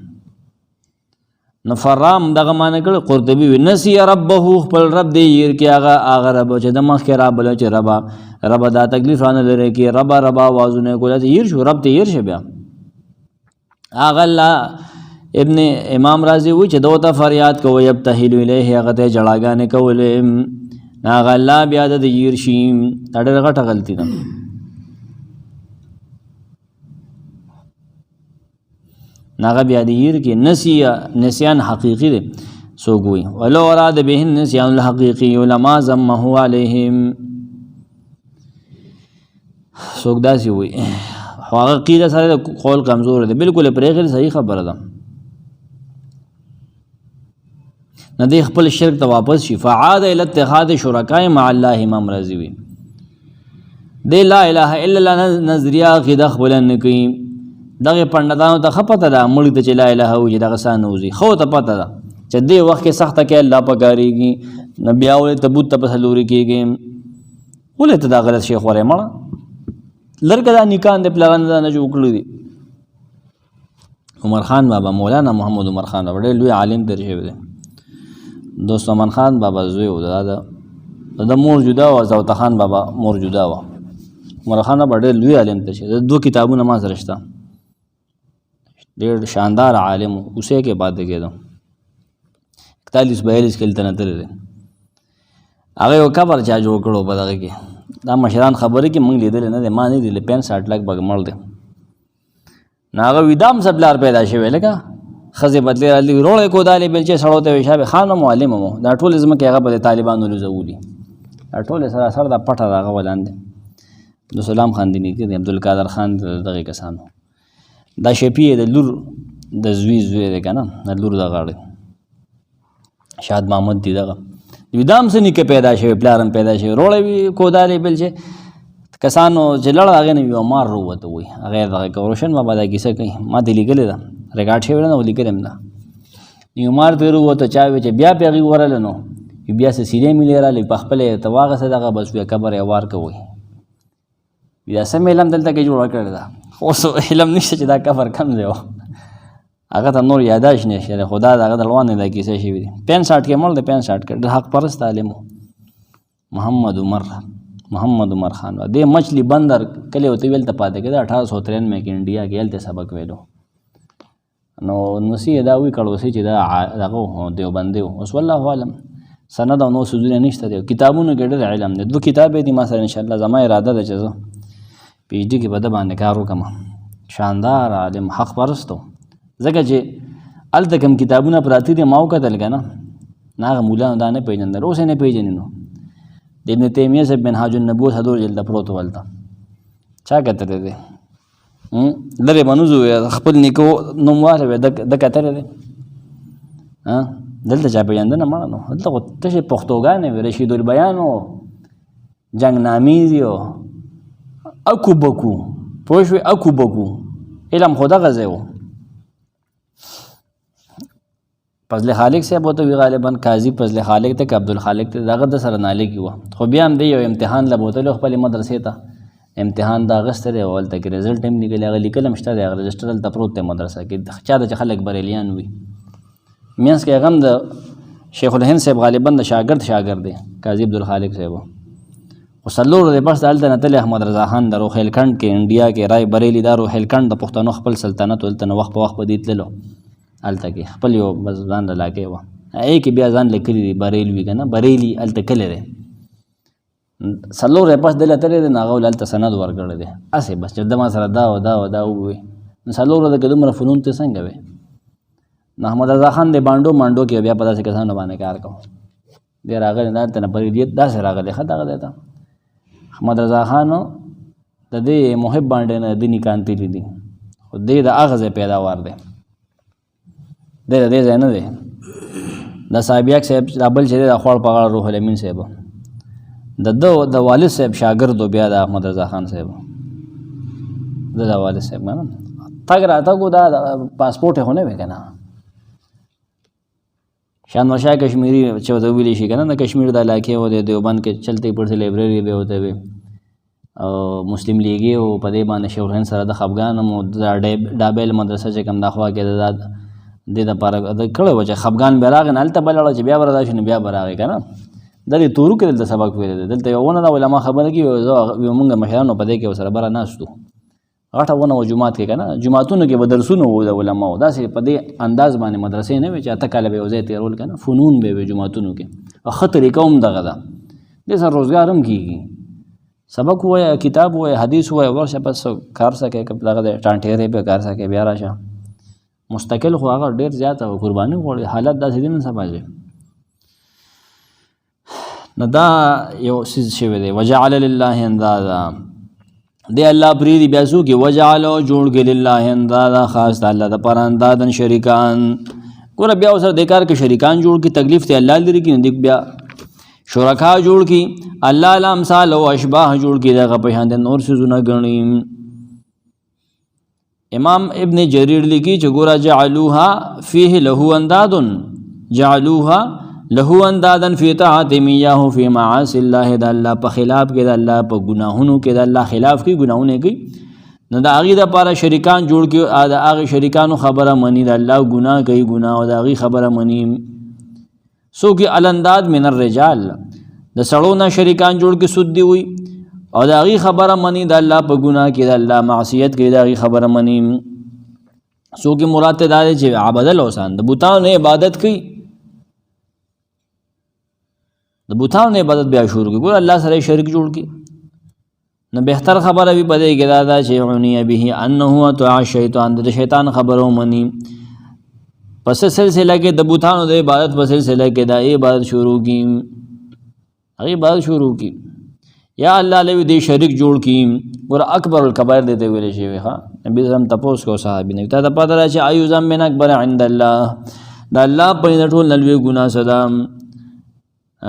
نفرام دغه معنی کړ قرطبی نسی ربه خپل رب دی ير کې هغه رب چې د مخ کې را بل چې رب دا تکلیف رانه لري کې رب وازونه کوله ير شو رب ته ير شي بیا هغه الله ابن امام رازی و چې دوته فریاد کوي ابتهل الیه هغه ته جړاګانې کولې هغه الله بیا د ير شي اړه غټه غلطی ده ناغه بیا دی ير کې نسیان حقیقی دی سوګوي ولو اراد به النسيان الحقيقي علماء ذمه عليهم سوګدا سی وي خو هغه قیله سره قول کمزور دی بالکل پرېږدي صحیح خبره ده نه دی خپل شرک ته واپس شي فعاد الى اتخاذ شرکاء مع الله امام رازی وی دی لا اله الا الله نظریه عقیده خپل نه کوي دغه پندتانو ته خپته ده مړي ته چې لا اله او چې دغه سان وزي خو ته پته ده چې دی وخت کې سخته کې الله پکاريږي نبي اول تبوت ته پسلوري کېږي ولې ته دا غلط شیخ وره مړه لرګه دا نکان د پلان نه جوړ کړی دي عمر خان بابا مولانا محمد عمر خان بابا ډېر لوی عالم درشه دی دوست امان خان بابا زوی و دا مور جدا و زوت خان بابا مور جدا و عمر خان بابا ډېر لوی عالم درشه دو کتابونه ما سره شته ډېر شاندار عالم اوسه کې بعد کېدو 41-42 کې تل تل هغه یو قبر چا جوړ کړو په دغه کې دا مشران خبره کې مونږ لیدل نه ما نه لیدل 65 لک بګ مړ دي ناغه ویدام سبلار پیدا شوی لکه خزه بدلی علی روړې کو دالې بل چې سړو ته شابه خان معلم مو دا ټول زما کې هغه په طالبانو لزولي دا ټول سره سره د پټه راغه ولاندې د سلام خان دی کې عبدالقادر خان دغه کسانو دا شپې د لور د زوی دی کنه د لور د غاړه شاد محمد دی دغه ویدام سنی کې پیدا شوی پلارم پیدا شوی روړې کو دالې بل چې کسانو چې لړ هغه نه یو مار وروته وي هغه دغه روشن بابا دا کیسه کوي ما دې لیکل دا ریکارډ شوی نه ولیکلم دا یو مار ته وروته چا وی چې بیا پیغي ورل نو بیا سه سیده ملي را لې پخپل تواغه صدقه بس بیا قبر یوار کوي بیا سم علم دلته کې جوړ کړل دا اوس علم نشته چې دا کفر کم دی هغه ته نور یاداش نشه خدا دا دلوان دا کیسه شوی دی 65 کې مړ د 65 کې حق پرست عالم محمد عمر خان دې مچلی بندر کله وته ویل ته پاتې کېده 1893 کې انډیا کې هلته سبق ویلو نو نسی دا وی کړو چې دا دغه دیوبند اوس والله عالم سند او نو سوزونه نشته دی کتابونو کې ډېر علم دی 2 کتابې دي ما سره ان شاء الله زما اراده ده چې زه پی ایچ ډی کې بده باندې کار وکم شاندار عالم حق پرستو ځکه چې الته کوم کتابونه پراتی دي ما وکتل کنه ناغه مولا دا نه پیژندل اوس نه پیژنینو د ابن تیمیه سے منهاج النبوت حضور جلد پروت ولتا چا کتره دي لره منوزو خپل نیکو نومواله د کتره دي دلته چا پیژندنه مړه نو دلته ته پښتوګانې رشید البیان او جنگ نامی دیو اکو بکو پوښوي اکو بکو علم خدا غزه فضل خالق صاحب وته وی غالبا قاضي فضل خالق ته عبدالخالق ته دغه د سره نالې کیو خو بیا هم دی یو امتحان لبوتل خپل مدرسې ته امتحان دا غسته دی اول تک رزلټ هم نکلی هغه لیکل هم شته دی هغه رجسټرل ته پروت دی مدرسه کې چا د خلک بریلیان وي مینس کې هغه د شیخ الهند صاحب غالبا د شاګرد دی قاضي عبدالخالق صاحب وسلور د بس دلته نتل احمد رضا خان د روخیلکند کې انډیا کې رای بریلی دا روخیلکند د پښتنو خپل سلطنت ولته وخت په وخت بدیتللو الته کې خپل یو بس ځان علاقه و ای کې بیا ځان لیکلی دی بریلی کنه بریلی الته کله دی سلور پس دلته لري ناغه الته سند ورکړل دی اسه بس چې د ما سره دا وي نو سلور د قدم فنون ته څنګه وي محمد رضا خان د باندو کې بیا پتا څه کسانو باندې کار کوم دی راغلی نه ته نه بریلیت دا سره راغلی خدای غلطه محمد رضا خان د دې محب باندې نه د نکانتی دي خو دې د اغزه پیداوار دی دې نه دی د صاحبیاک صاحب بل چې د خور په غاړه روح الامین صاحب د والد صاحب شاګرد بیا د احمد رضا خان صاحب د والد صاحب نه تاګ راته کو دا پاسپورت هونه وکنه شان ورشا کشمیری چې د ویلی شي کنه د کشمیر د علاقې و د دیوبند کې چلته پړسه لایبرری به وته وي او مسلم لیګي او په دې باندې شورهن سره د خفغان مو د ډابل مدرسه چې کم د خوا کې د لپاره د کړه وجه خفغان بیراغ نه الته بلړه چې بیا وردا شنو بیا براغه کنه د دې تورو کې د سبق ویل دلته یو نه د علما خبره کې یو مونږ مشرانو په دې کې سره بره ناشتو غټه ونه جمعات کې کنه جمعاتونو کې بدرسونه و د علماء داسې په دې انداز باندې مدرسې نه وي چې اته کاله به وځي تیرول کنه فنون به جمعاتونو کې خطر کوم دغه ده د سر روزګار هم کیږي سبق وای کتاب وای حدیث وای ورشه پس کار سکے دغه ټانټيره به کار سکے بیا راشه مستقل خو هغه ډیر زیات او قرباني غوړي حالت داسې دي نه سمجه نو دا یو سیز شوی دی وجعل لله اندادا دی الله پریدي بیا څوک وجعلوا جوړ کړي لله اندادا خاص د الله د پاره اندادن شریکان ګوره بیا سره د کار کې شریکان جوړ کی تکلیف ته الله لري کې نه بیا شرکا جوړ کی الله الامثال او اشباح جوړ کی دغه په هند نور سيزونه غني امام ابن جرير لیکي چې ګوره جعلوها فيه له انداد جعلوها له اندادن فی طاعت میاه فی معاصی الله د الله په خلاف کې د الله په ګناهونو کې د الله خلاف کې ګناهونه کوي نو د هغې دپاره شریکان جوړ کړي د هغې شریکانو خبره مني د الله ګناه کوي ګناه او د هغې خبره مني څوک الانداد من الرجال د سړو نه شریکان جوړ کړي سود دی وي او د هغې خبره مني د الله په ګناه کې د الله معصیت کوي د هغې خبره مني څوک مراد ته دا دی چې عبد الاوثان د بوتانو عبادت کوي د بوتانو عبادت بیا شروع کړي ګوره الله سره شریک جوړ کړي نو بهتر خبره وي په دې کې دا چې عنی به انه طاع شیطان د شیطان خبرو مني پس سلسله کې د بوتانو د عبادت په سلسله کې د عبادت شروع کړي هغه عبادت شروع کړي یا الله له دې شریک جوړ کړي ګوره اکبر الکبائر دې ته ویل شي ها نبی زم تاسو کو صحابي نه ته پته راځي ایو زم من اکبر عند الله د الله په ټول نلوي ګناه صدا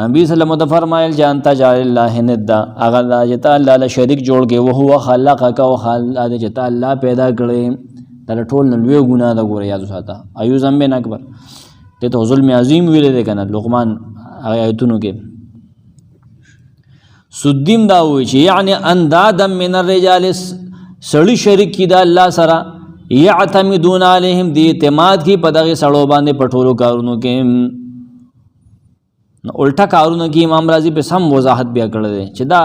نبی صلی الله علیه وسلم فرمایل جانتا جعل الله ندا اگر الله تعالی له شریک جوړ کې او هو خلقک او خلق چې الله پیدا کړي در ټول نلوي ګناه دا ګوره یاد ساته ایو ذنب اکبر ته ظلم عظیم ویل دي کنه لقمان آیتونو کې سدیم دا وی چې یعنی انداد من الرجال سړی شریک کی دا الله سره یعتمدون علیهم دی اعتماد کی په دغه سړو باندې پټولو کارونو کې الټا کارونه کې امام رازی په سم وضاحت بیا کړی دی چې دا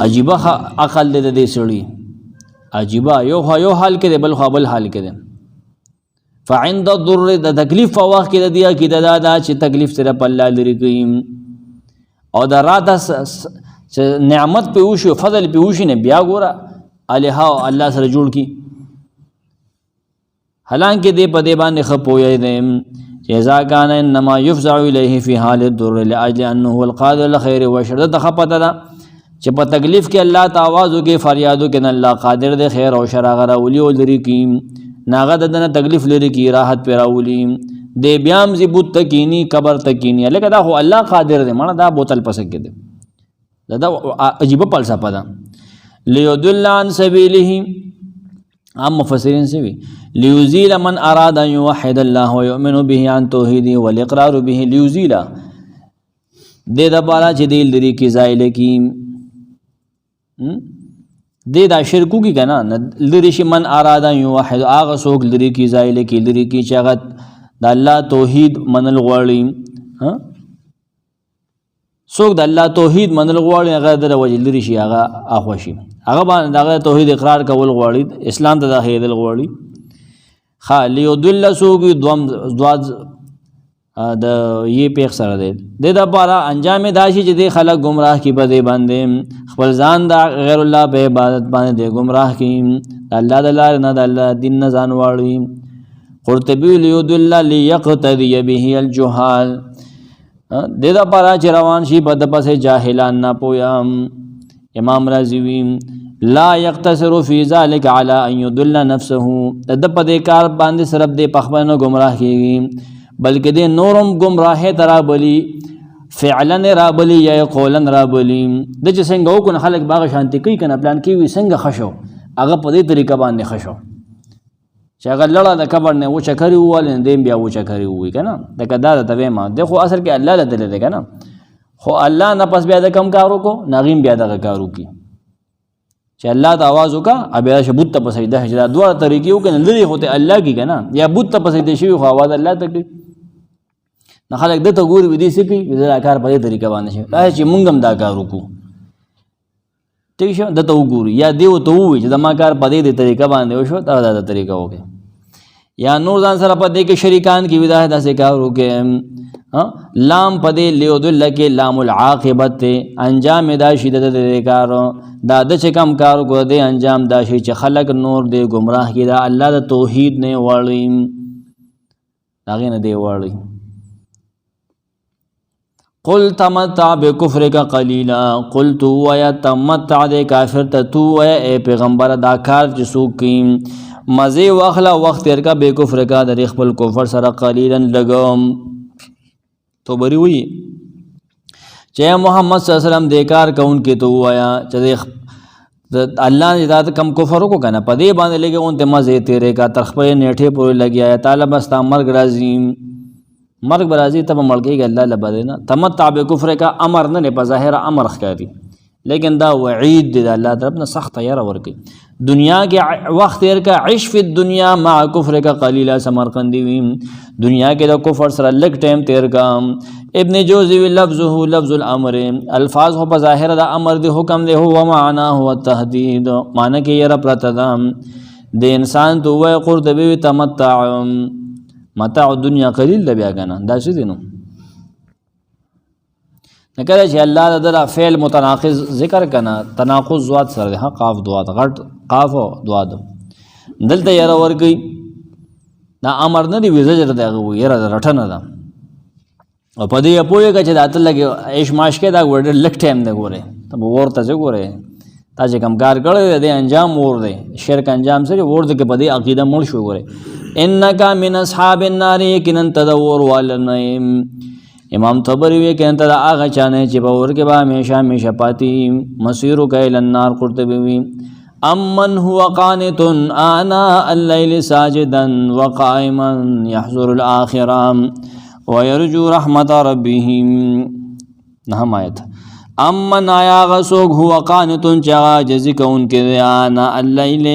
عجیبه عقل دی د دې سړي عجیبه یو حال کې دی بل حال کې دی فعند الضر د تکلیف په وخت کې د دې عقیده دا چې تکلیف سره په الله لري کوي او د راته نعمت په وشو فضل په وشي نه بیا ګوره الها الله سره جوړ کی حالانکه دې په دې باندې خپوي دی اذا كان انما يفزع اليه في حال الضر لاجل انه هو القادر لخير وشر د خپته دا چې په تکلیف کې الله تعاوذ کې فریادو کې الله قادر دی خیر او شر غره ولي او لري کې ناغه دنه تکلیف لري کې راحت پیراولي د بیام زبوت تکینی قبر تکینی لکه دا هو الله قادر دی مړه دا بوتل پسګ دی دا عجیب فلسفه ده ليضل عن سبيله عام مفسرین سے بھی لیوزیل من اراد ان یوحد الله ويؤمن به عن توحیده والاقرار به لیوزیل دې د بارا چې دې لري کې زایل کې دې دا شرکو کې کنه لري شي من اراد ان یوحد اغه سوق لري کې زایل کې لري کې چې هغه د الله توحید منل غواړي ها سوق د الله توحید منل غواړي هغه د وجه لري شي هغه اخوشي هغه باندې هغه توحید اقرار کول غواړي اسلام ته داخل غواړي خالی یضل سوق دوم دواز د یې پیښ سره دی د لپاره انجام داشي چې د خلک گمراه کی په دې باندې خپل ځان د غیر الله په عبادت باندې گمراه کی الله د لار نه د الله دین نه ځان واړي قرطبی لیضل لیقتدی به الجهال د لپاره چې روان شي په د پسې جاهلان نه پویم امام رازی وی لا یقتصر فی ذلک علی ان یضل نفسه د په دې کار باندې صرف د پخبنو گمراه کیږي بلکې د نورم گمراه ترا بلی فعلا را بلی یا قولا را بلی د چې څنګه وکړ خلک باغ شانتی کوي کنه پلان کوي څنګه خشو هغه په دې طریقه باندې خشو چې هغه لړا د کبر نه و چکري واله دې بیا و چکري وي کنه د کدا د توې ما د خو اصل کې الله له دل دی کنه خو الله نه پس بیا د کم کارو کو ناغیم بیا د کارو کی چې الله د आवाज وکا ابیا شبوت ته پسې د هجرت دوه طریقې وکنه لري هوته الله کی کنه یا بوت ته پسې د شی خو आवाज الله ته کوي نه خلک د ته ګوري ودی سکی دا کار په دې طریقه باندې شي دا چې مونږ هم دا کار وکړو ٹھیک شو د ته وګوري یا دیو ته وي چې د ما کار په دې طریقه باندې وشو دا د طریقه وکړي یا نور ځان سره په دې کې شریکان کی ودا داسې کار وکړي لام پدې لیودل کې لام العاقبت انجام دا شید د کارو دا د چکم کار کو دې انجام دا شي چې خلق نور دې گمراه کی دا الله د توحید نه وړي هغه نه دی وړي قل تمتع بکفرک قلیلا، قل تو ویا تمتع دے کافر تا تو ویا اے پیغمبر دا کار چې څوک کوي مزه واخلا وخت تیر کا بے کفر کا در خپل کفر سره قلیلا لګم. تو بری وی چې محمد صلی الله علیه وسلم دې کار کون کې تو ویا چې الله نے ذات کم کفر کو کنه پدې باندې لګي اون ته مزه تیرے کا تخپې نیټه پورې لګیا طالب استا مرګ راځي مرګ برازي تب ملګي الله لبدینا تمتع بکفر کا امر نه په ظاهر امر ښکاری لیکن دا وعید دی الله طرف نه سخت یې ورکی دنیا کې وخت تیر کا عش فی الدنیا مع کفر کا قلیلا سمرقندی ویم دنیا کې د کفر سره لګ ټیم تیر کا. ابن جوزی لفظه لفظ الامر الفاظ هو په ظاهر د امر دی حکم دی هو معنا هو التهدید معنی کې یې پرتدام د انسان تو وای قرطبی تمتع متاع الدنیا قلیل د بیا کنه دا څه دینو نکره چې الله د فعل متناقض ذکر کنه تناقض ذات سره ها قاف دوات غټ قاف او دوات دلته یاره ورګي دا امر نه دی وزجر دی یاره رټنه ده او په دې پوهه کې چې داته لګي ایش ماش کې دا ورډ لک ټایم دی ګوره ته ورته چې ګوره تا چې کم کار کړی دی انجام ور دی شرک انجام سره ور دی کې په دې عقیده مړ شو ګوره انک من اصحاب النار یقینا تدور ولنیم. امام طبری وی کہ انت آغا چانے چې باور کې با ہمیشہ ہمیشہ پاتی مسیرو کایل النار قرطبی وی امن هو قانت آناء الليل ساجدا وقائما يحذر الاخره ويرجو رحمت ربه. نهم آیت امن آیا غسوک هو قانت چغا جزی کون کې آناء الليل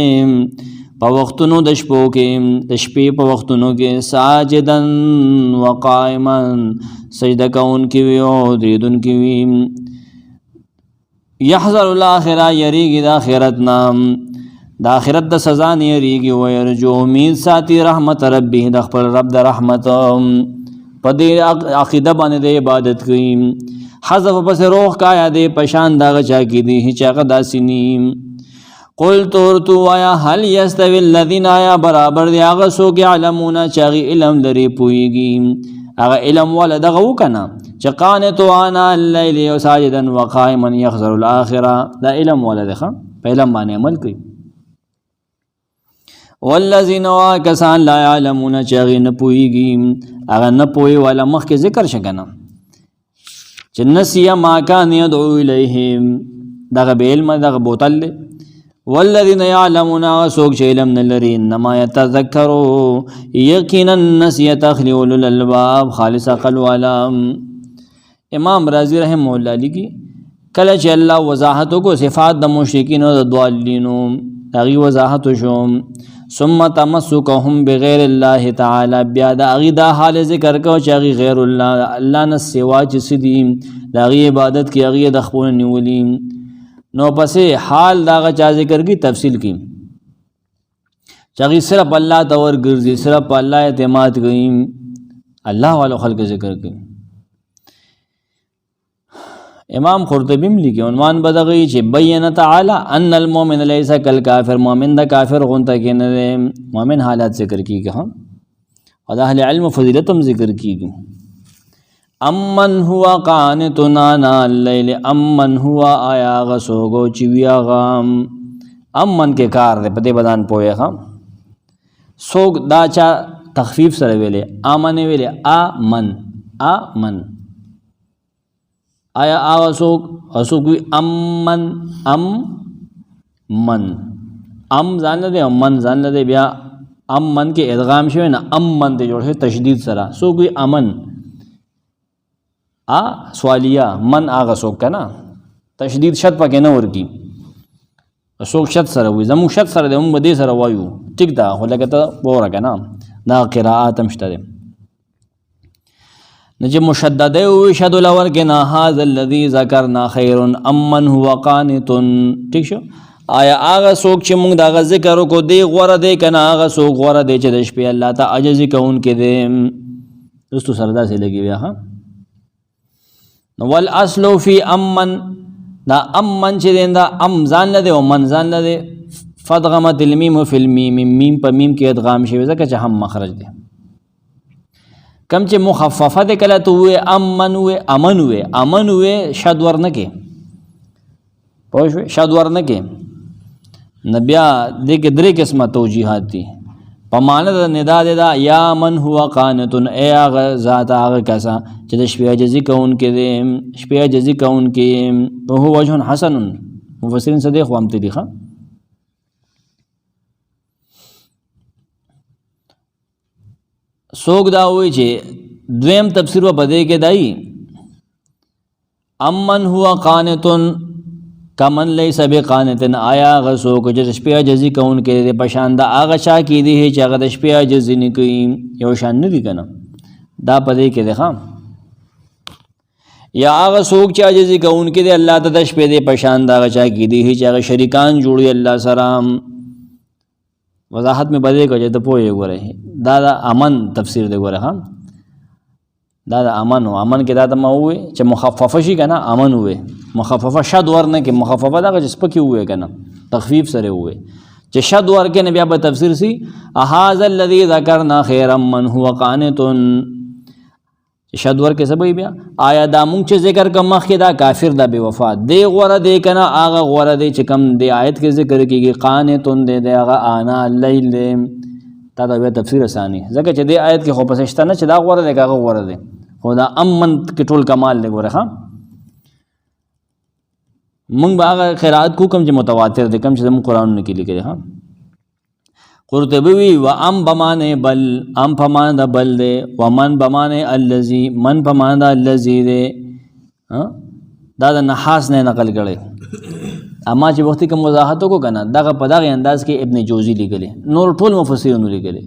په وختونو د شپو کې د شپې په وختونو کې ساجدن وقائما سجده کون کې وي او دریدون کې وي یحذر الاخره یریږي د آخرت نام د آخرت د سزا نه یریږي او یرجو امید ساتي رحمت ربه د خپل رب د رحمت په دې عقیده باندې د عبادت کوي. حذف پس روح کا یا دې پشان داغه چا کې دي هیڅ هغه داسې نیم. قل تو آیا هل یستوی الذین آیا برابر دی هغه څوک علمون چې هغه علم لري پوهیږي هغه علم والا دغه وکنه چې قانت آناء الليل ساجدا وقائما يحذر الاخره دا علم والا دی په علم باندې عمل کوي. والذین کسان لا يعلمون چې هغه نه پوهیږي هغه نه پوهی والا مخکې ذکر شګنه چې نسیا ما کان يدعو الیهم دغه به علم دغه بوتل والذین یعلمون سوک چې علم نلري انما یتذکروا یقینا نسیت اخلی اولو الالباب خالص عقل والا. امام رازی رحمه الله لکی کله چې الله وضاحت کو صفات د مشرکین او د ضالین هغه وضاحت شو ثم تمسکهم بغیر الله تعالی بیا د هغه د حال ذکر کو چې هغه غیر الله نه سوا چې سدي د هغه عبادت کې هغه د خپل نیولی نو پسې حال داغه چا ذکر کی تفصیل کی چاغي صرف الله تور ګرځي صرف الله اعتماد کوي الله والو خلق ذکر کوي. امام قرطبی لیکي عنوان بدغی چې بیان تعالی ان المؤمن ليس كالكافر مؤمن د کافر غونته کې نه مؤمن حالات ذکر کیږي ها او د اهل علم فضیلتم ذکر کیږي. امن هو قانت آناء الليل امن هو آیا غسوګو چې ویا غام امن کې کار دې په دې بدن پوهه ها سوګ دا چا تخفیف سره ویلې امن ویلې امن آیا هغه سوګ امن ام ځان دې امن ځان دې بیا امن کې ادغام شوی نه امن دې جوړ شي تشدید سره سوګ امن سوالیه من آغا سوک کنا تشدید شد پاکی نور کی سوک شد سره وی زمون شد سره ده اون بده سره وایو ٹک دا خو لگتا بورا کنا دا قراءات مشتا ده نجب مشدده وی شد لور کنا هذا الذي ذکرنا خیر امن هو قانتن ٹک شو آیا آغا سوک چه مونگ دا آغا ذکر کو دی غور ده کنا آغا سوک غور ده چه دش پی اللہ تا عجزی کون که ده دوستو سردا سے لگی بیا والاصل فی امن دا امن چې دین دا ام ځان لده او من ځان لده فدغمت المیم فی المیم میم په میم کې ادغام شوی ځکه چې هم مخرج ده کم چې مخففه ده کله ته وې امن وې امن وې امن وې شد ورنه کې پوه شوې شد ورنه کې نو بیا دې کې درې قسمه توجیحات دي په معنی د ندا ده یا من هو قانتون ای هغه ذات هغه کسا چې د شپې عاجزي کوونکی دی شپې عاجزي کوونکی وهو وجه حسن مفسرین څه دی خو هم دي ښه څوک دا وایي چې دویم تفسیر و بده کې دی امن هو قانتون کمن لیس بقانتن آیا هغه څوک چې د شپې عاجزي کوونکی دی په شان د هغه چا کې دی چې هغه د شپې عاجزي نه کوي یو شان نه دي که نه دا په دې کې دی ښه یا هغه څوک چې عاجزي کوونکی دی الله ته د شپې دی په شان د هغه چا کې دی چې هغه شریکان جوړوي الله سره وضاحت مې بدې کړې ته پوهې ګورې دا د امن تفسیر دی ګوره ها دا د امن و امن کې دا ته ما ووې چې مخففه شي که نه امن ووې مخففه شد ورنه کې مخففه دغه چې سپکې ووې که نه تخفیف سره ووې چې شد ورکې نه بیا به تفسیر سي هذا الذي ذکرنا خیرا من هو قانت شد ورکې څه به بیا آیا دا مونږ چې ذکر کوم مخکې دا کافر دا بې وفا دی غوره دی که نه هغه غوره دی چې کوم دی آیت کې ذکر کېږي قانتون دی دی هغه آنا اللیل دی دا د بیا تفسیر اساني ځکه چې دې آیت کې خو پسې شته نه چې دا غوره دی که هغه غوره دی خو دا امن کې ټول کمال دی ګوره ښه مونږ به هغه قرات کو کوم چې متواتر دی کوم چې زموږ قرآنونه کې لیکلي ښه قرطبي وی و ام بمانه بل ام پمانه د بل دی و من بمانه الذي من پمانه د الذي دی دا د نحاس نه نقل کړي اما چې وختي کوم وضاحت کو کنه دغه په دغه انداز کې ابن جوزی لیکلي نور ټول مفسرین لیکلي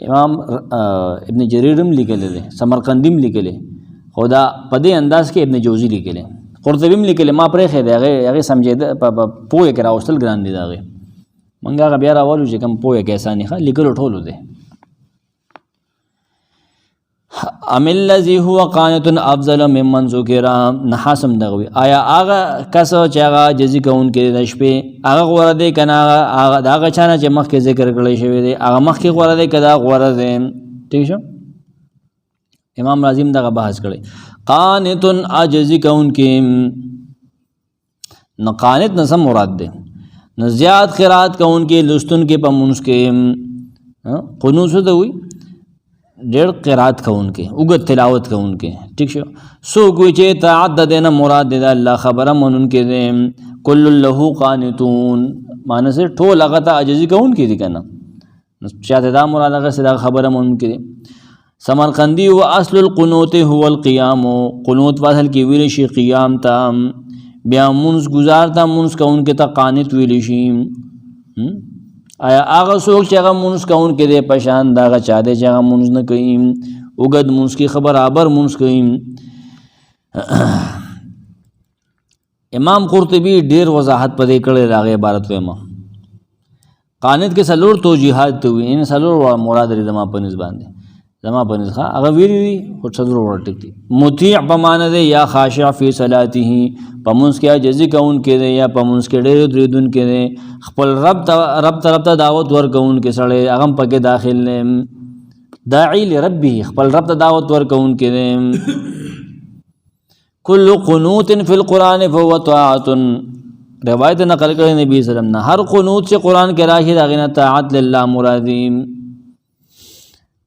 امام ابن جریرم لیکلي سمرقندیم لیکلي خدا په دې انداز کې ابن جوزی لیکلي قرطبیم لیکلي ما پرې خې هغه سمجھیده پوهه کې راوستل ګران دي دغه منګه هغه بیا راولو چې کوم پوهه کې اساني ښه لیکلو ټولو دی ام الذي هو قانت افضل ممن ذکر نحاسم دغوي آیا هغه کس چې هغه جزي کوونکی د شپې هغه غوړه دی کنه هغه دغه چانه چې مخکې ذکر کړی شوی دی هغه مخکې غوړه دی کدا غوړه دی ٹھیک شو امام رازیم دغه بحث کړی قانت عاجزي کوونکی نو قانت نه سم مراد دی نو زیات قرات کوونکی لستون کې په منځ کې قنوت څه دی ډېر قرات کوونکی اوږد تلاوت کوونکی ٹھیک شو څوک وایي چې اطاعت د دې نه مراد دی د الله خبره منونکی دی کل له قانتون معنی سره ټول هغه ته عاجزي کوونکی دي که نه نو چاته دا مراد هغه سره خبره منونکی دی سمرقندی و اصل القنوت هو القیام قنوت اصل کې ویل شي قیام ته بیا منځ گزار ته منځ کوونکی ته قانت ویل شي آیا هغه څوک چې هغه مونځ کوونکی دی په شان د هغه چا دی چې هغه مونځ نه کوي اوږد مونځ کې ښه برابر مونځ کوي امام قرطبي ډېر وضاحت په دې کړی د هغې عبارت وایم قانت کې څلور توجیحات ته وي یعنې څلور مراد لري زما په نسبت باندې زما په نسبت هغه ویلي دي خو څلور وړه ټیک دي مطیع په معنی دی یا خاشع فی صلاته په منځ کې عاجزي کوونکی دی یا په منځ کې ډېر درېدونکی دی خپل رب ته دعوت ورکوونکی سړی هغه هم پکې داخل دی داعی لربه خپل رب ته دعوت ورکوونکی دی کل قنوت فی القرآن فهو طاعت روایت نقل کړی نبی صلی الله علیه وسلم نه هر قنوت چې قرآن کې راشي د هغې نه طاعت لله مرادي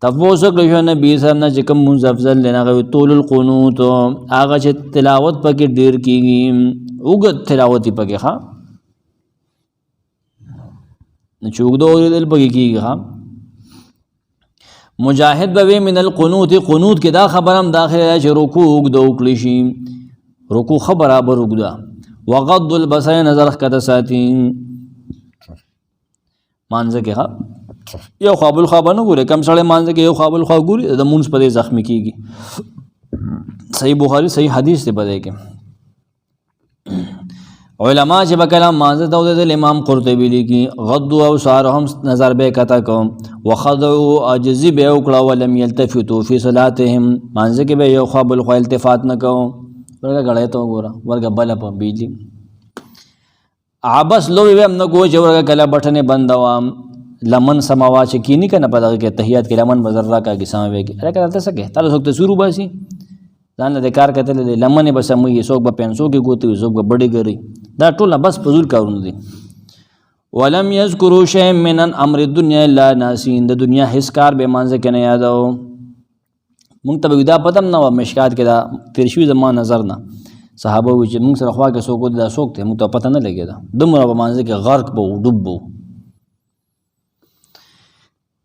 تفوس کړی شو نبی صلی الله علیه وسلم چې کوم مونځ افضل دی هغه طول القنوت هغه چې تلاوت پکې ډېر کېږي اوږد تلاوت یې پکې ښه چې اوږده اورېدل پکې کېږي ښه مجاهد به وی من القنوت قنوت کې دا خبره هم داخله ده چې رکوع اوږده وکړی شي رکوع ښه برابر اوږده وغض البصر نظر ښکته ساتي مانځه کې ښه یو خوا بل خوا به نه ګورې کم سړی مانځه کې یو خوا بل خوا ګوري د مونځ په دې زخمي کېږي صحیح بخاري صحیح حدیث دی په دې کې علما چې به کله مانځه ته ودرېدل امام قرطبي لیکي غضوا ابصارهم نظر به یې کته کړه وخضعوا عاجزي به یې وکړه ولم یلتفتوا فی صلاتهم مانځه کې به یو خوا بل خوا التفات نه کوو ورګه غړی ته وګوره ورګه بله په بجلي عبس لوی به هم نه کوو چې ورګه کله بټنې بندوم لمن سماوا چې کینی کنه په دغه کې تحیات کې لمن بذره کا کې سماوي کې راکړه تاسو کې تعالی څوک ته شروع باسي ځان له کار کتل لمن به سموي څوک به پنسو کې ګوتې څوک به بډې ګري دا ټول بس فزول کارونه دي ولم یذکروا شیئا من امر الدنیا الا ناسین د دنیا هیڅ کار به مانځه کې نه یادو مونږ ته دا پتم نه و مشکات کې دا تیر شوی زمان نظر نه صحابه وی چې مونږ سره خوا کې څوک دا څوک ته مونږ ته پته نه لګیدا دومره به مانځه کې غرق بو ډوب بو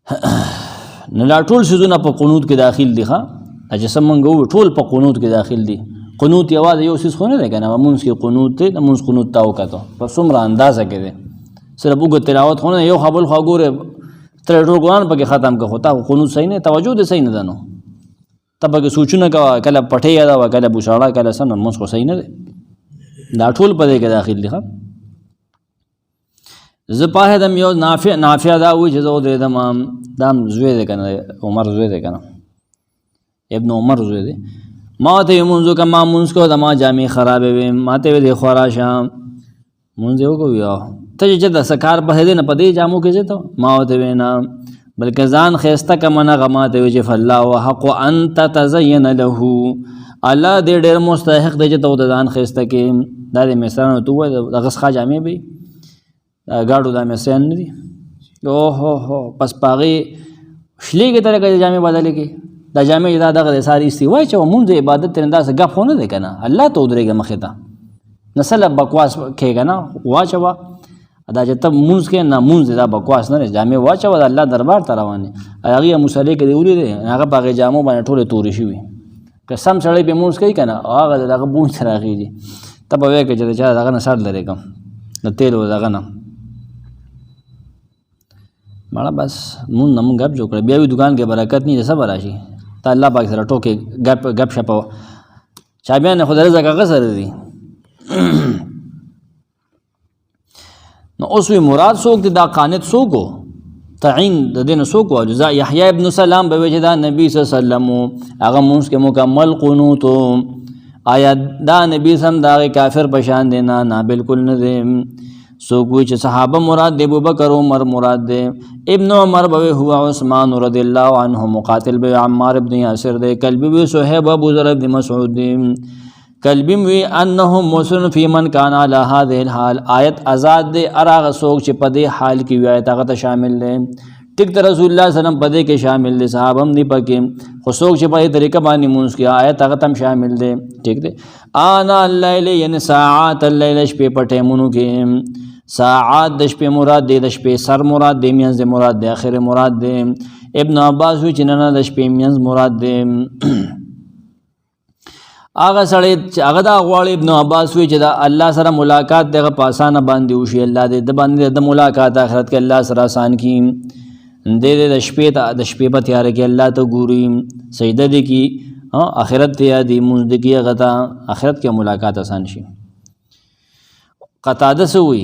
نه لا ټول سيزونه په قنوت کې داخل دي ښا چې سمونږ ټول په قنوت کې داخل دي قنوت یوازې یو سیس خو نه دی کنه مونږ کې قنوت ته مونږ قنوت تاو کاته په څومره اندازه کې دی صرف وګ تلاوت خو نه یو خبل خو ګوره تر ټول قرآن پکې ختم که خو تا قنوت صحیح نه توجه دې صحیح نه ده نو ته پکې سوچونه کوه کله پټې یاده وه کله بوشاړه کله څه مونږ خو صحیح نه دی دا ټول په دې کې داخل دي ښه زه پاهدم یو نافع دا وایي چې زه ودرېدم دا زوی دی که نه عمر زوی دی که نه ابن عمر زوی دی ما ته یې مونځ وکړه ما مونځ کړو د ما جامې خرابې وې ما ته ویې دی خوا راشه مونځ یې وکړو یا ته چې د سکار په دی نه په دې جامو کې ځې ته ما ورته ویې نه بلکې ځان ښایسته کړه نه هغه ما ته ویې چې فالله حق ان تتزین له الله دې ډېر مستحق دی چې ته ورته ځان ښایسته کړې دا دې مثالونه ته ووایه دغه څخه جامې به ګاډو دا مثال نه دي اوهو پس په هغې شلې کې طریقه د جامې بدلې کې دا جامې دا دغه د ساري استي وایي چې مونږ د عبادت ترې داسې ګپ خو نه دی که نه الله ته ودرېږه مخې ته نه سله بکواس کېږه نه واچوه دا چې ته مونځ کې نه مونځ دا بکواس نه دی جامې واچوه د الله دربار ته روانې هغې مصلې کې دې ولیدې هغه په هغې جامو باندې ټولې تورې شوي که سم سړی پې مونځ کوي که نه هغه د هغه بوج ته راخېږي ته به وایې که چې د چا دغه نه سر لرې کړم د تیلو دغه نه مړه بس مونږ نه مونږ ګپ جوړ کړی بیا وي دوکان کې برکت نه څه به راشي ته الله پاک سره ټوکې ګپ شپ چابیان خو د رزق هغه سره دي نو اوس وی مراد څوک دی دا قانت څوک و تعین د دې نه څوک و یحیی ابن سلام به وی چې دا نبي صلی الله علیه وسلم هغه مونځ کې مکمل قنوت آیا دا نبي سم دا کافر په شان دی نه بالکل نه دی څوک وی چې صحابه مراد دی ابوبکر عمر مراد دی ابن عمر به هو عثمان رضی الله عنه مقاتل به عمار ابن یاسر دی کلبی به صہیب ابو ذر ابن مسعود دی کلبی وی انهم مسلم فی من کان علی هذه الحال آیت آزاد دی اراغه څوک چې په دې حال کې وی آیت هغه شامل دی ټیک ته رسول الله صلی الله علیه وسلم په دې کې شامل دی صحابه هم دی پکې خو څوک چې په دې طریقه باندې مونږ کې آیت هغه تم شامل دی ټیک دی انا الليل یعنی ساعات الليل شپې په ټیمونو کې ساعات د شپې مراد دی د شپې سر مراد دی میانځ مراد دی اخر مراد دی ابن عباس وی چې نه د شپې میانځ مراد دی هغه سړی چې هغه دا غواړي ابن عباس وی چې دا الله سره ملاقات دغه په اسانه باندې وشي الله دې د باندې د ملاقات آخرت کې الله سره آسان کړي دې د شپې په تیاره کې الله ته ګوري سجده دې کې آخرت ته یادې مونځ دې کې هغه ته آخرت کې ملاقات آسان شي قتاده سوی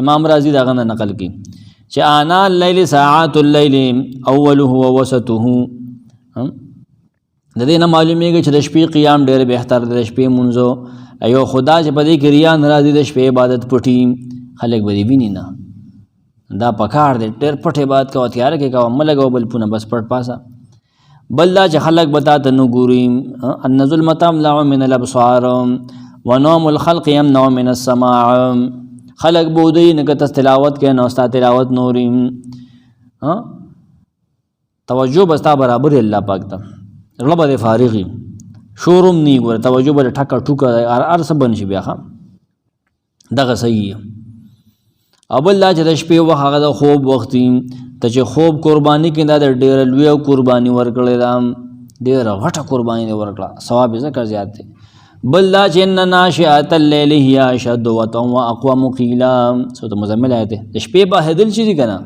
امام رازی دغه نقل کی چې انا الليل ساعات الليل اوله ووسطه د دې نه معلومیږي چې د شپې قیام ډېر بهتر دی د شپې مونځو ایو خدا چې په دې کې ریا ناراضي د شپې عبادت پټي خلک به دې ویني نه دا پکار دی ډېر پټ عبادت کوه تیاره کې کوه ملګو بل پونه بس پټ پاسه بل دا چې خلک بتا ته نه ګوري ان ظلمت املا من الابصار ونوم الخلق يمنع من السماع خلق بودی نکته تلاوت کې نو استا تلاوت نوري توجه بستا برابر الله پاک ته رب دې فارغي شورم نی ګور توجه بل ټکا ټوکا ارس بن شي بیا دغه صحیح ابل لا چې د شپې وخت هغه د خوب وخت ته چې خوب قرباني کې دا ډېر لوی قرباني ورکړل دا ډېر غټه قرباني ورکړه ثواب یې ذکر زیات دی بل لا چې ان ناشئه الليل هي اشد وطئا واقوم قيلا سوره مزمل آیت د شپې په هدل شي کنه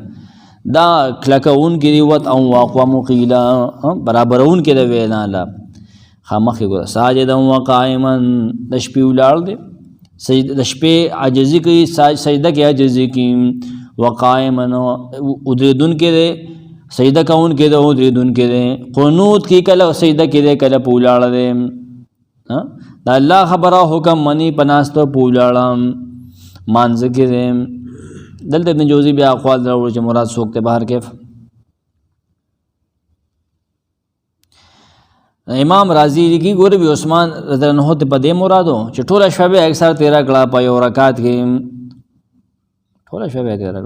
دا کلکون کې دی وطئا واقوم قيلا برابرون کې د وینا لا خامخ ګور ساجدا وقائما د شپې ولال دی سجده د شپې عاجزي کوي سجده کې عاجزي کوي وقائما ودریدون کې دی سجده کون کې دی ودریدون کې دی قنوت کې کله سجده کې دی کله پولاړ دی دا الله خبره حکم منی پناستو پولاړم مانځ کې دی دلته ابن جوزی بیا اقوال راوړي چې مراد څوک ته بهر کیف. امام رازی لیکي ګوره بي عثمان رضی الله عنه ته په دې مرادو چې ټوله شپه اکثر 13 کړه په یو رکعت کې، ټوله شپه 13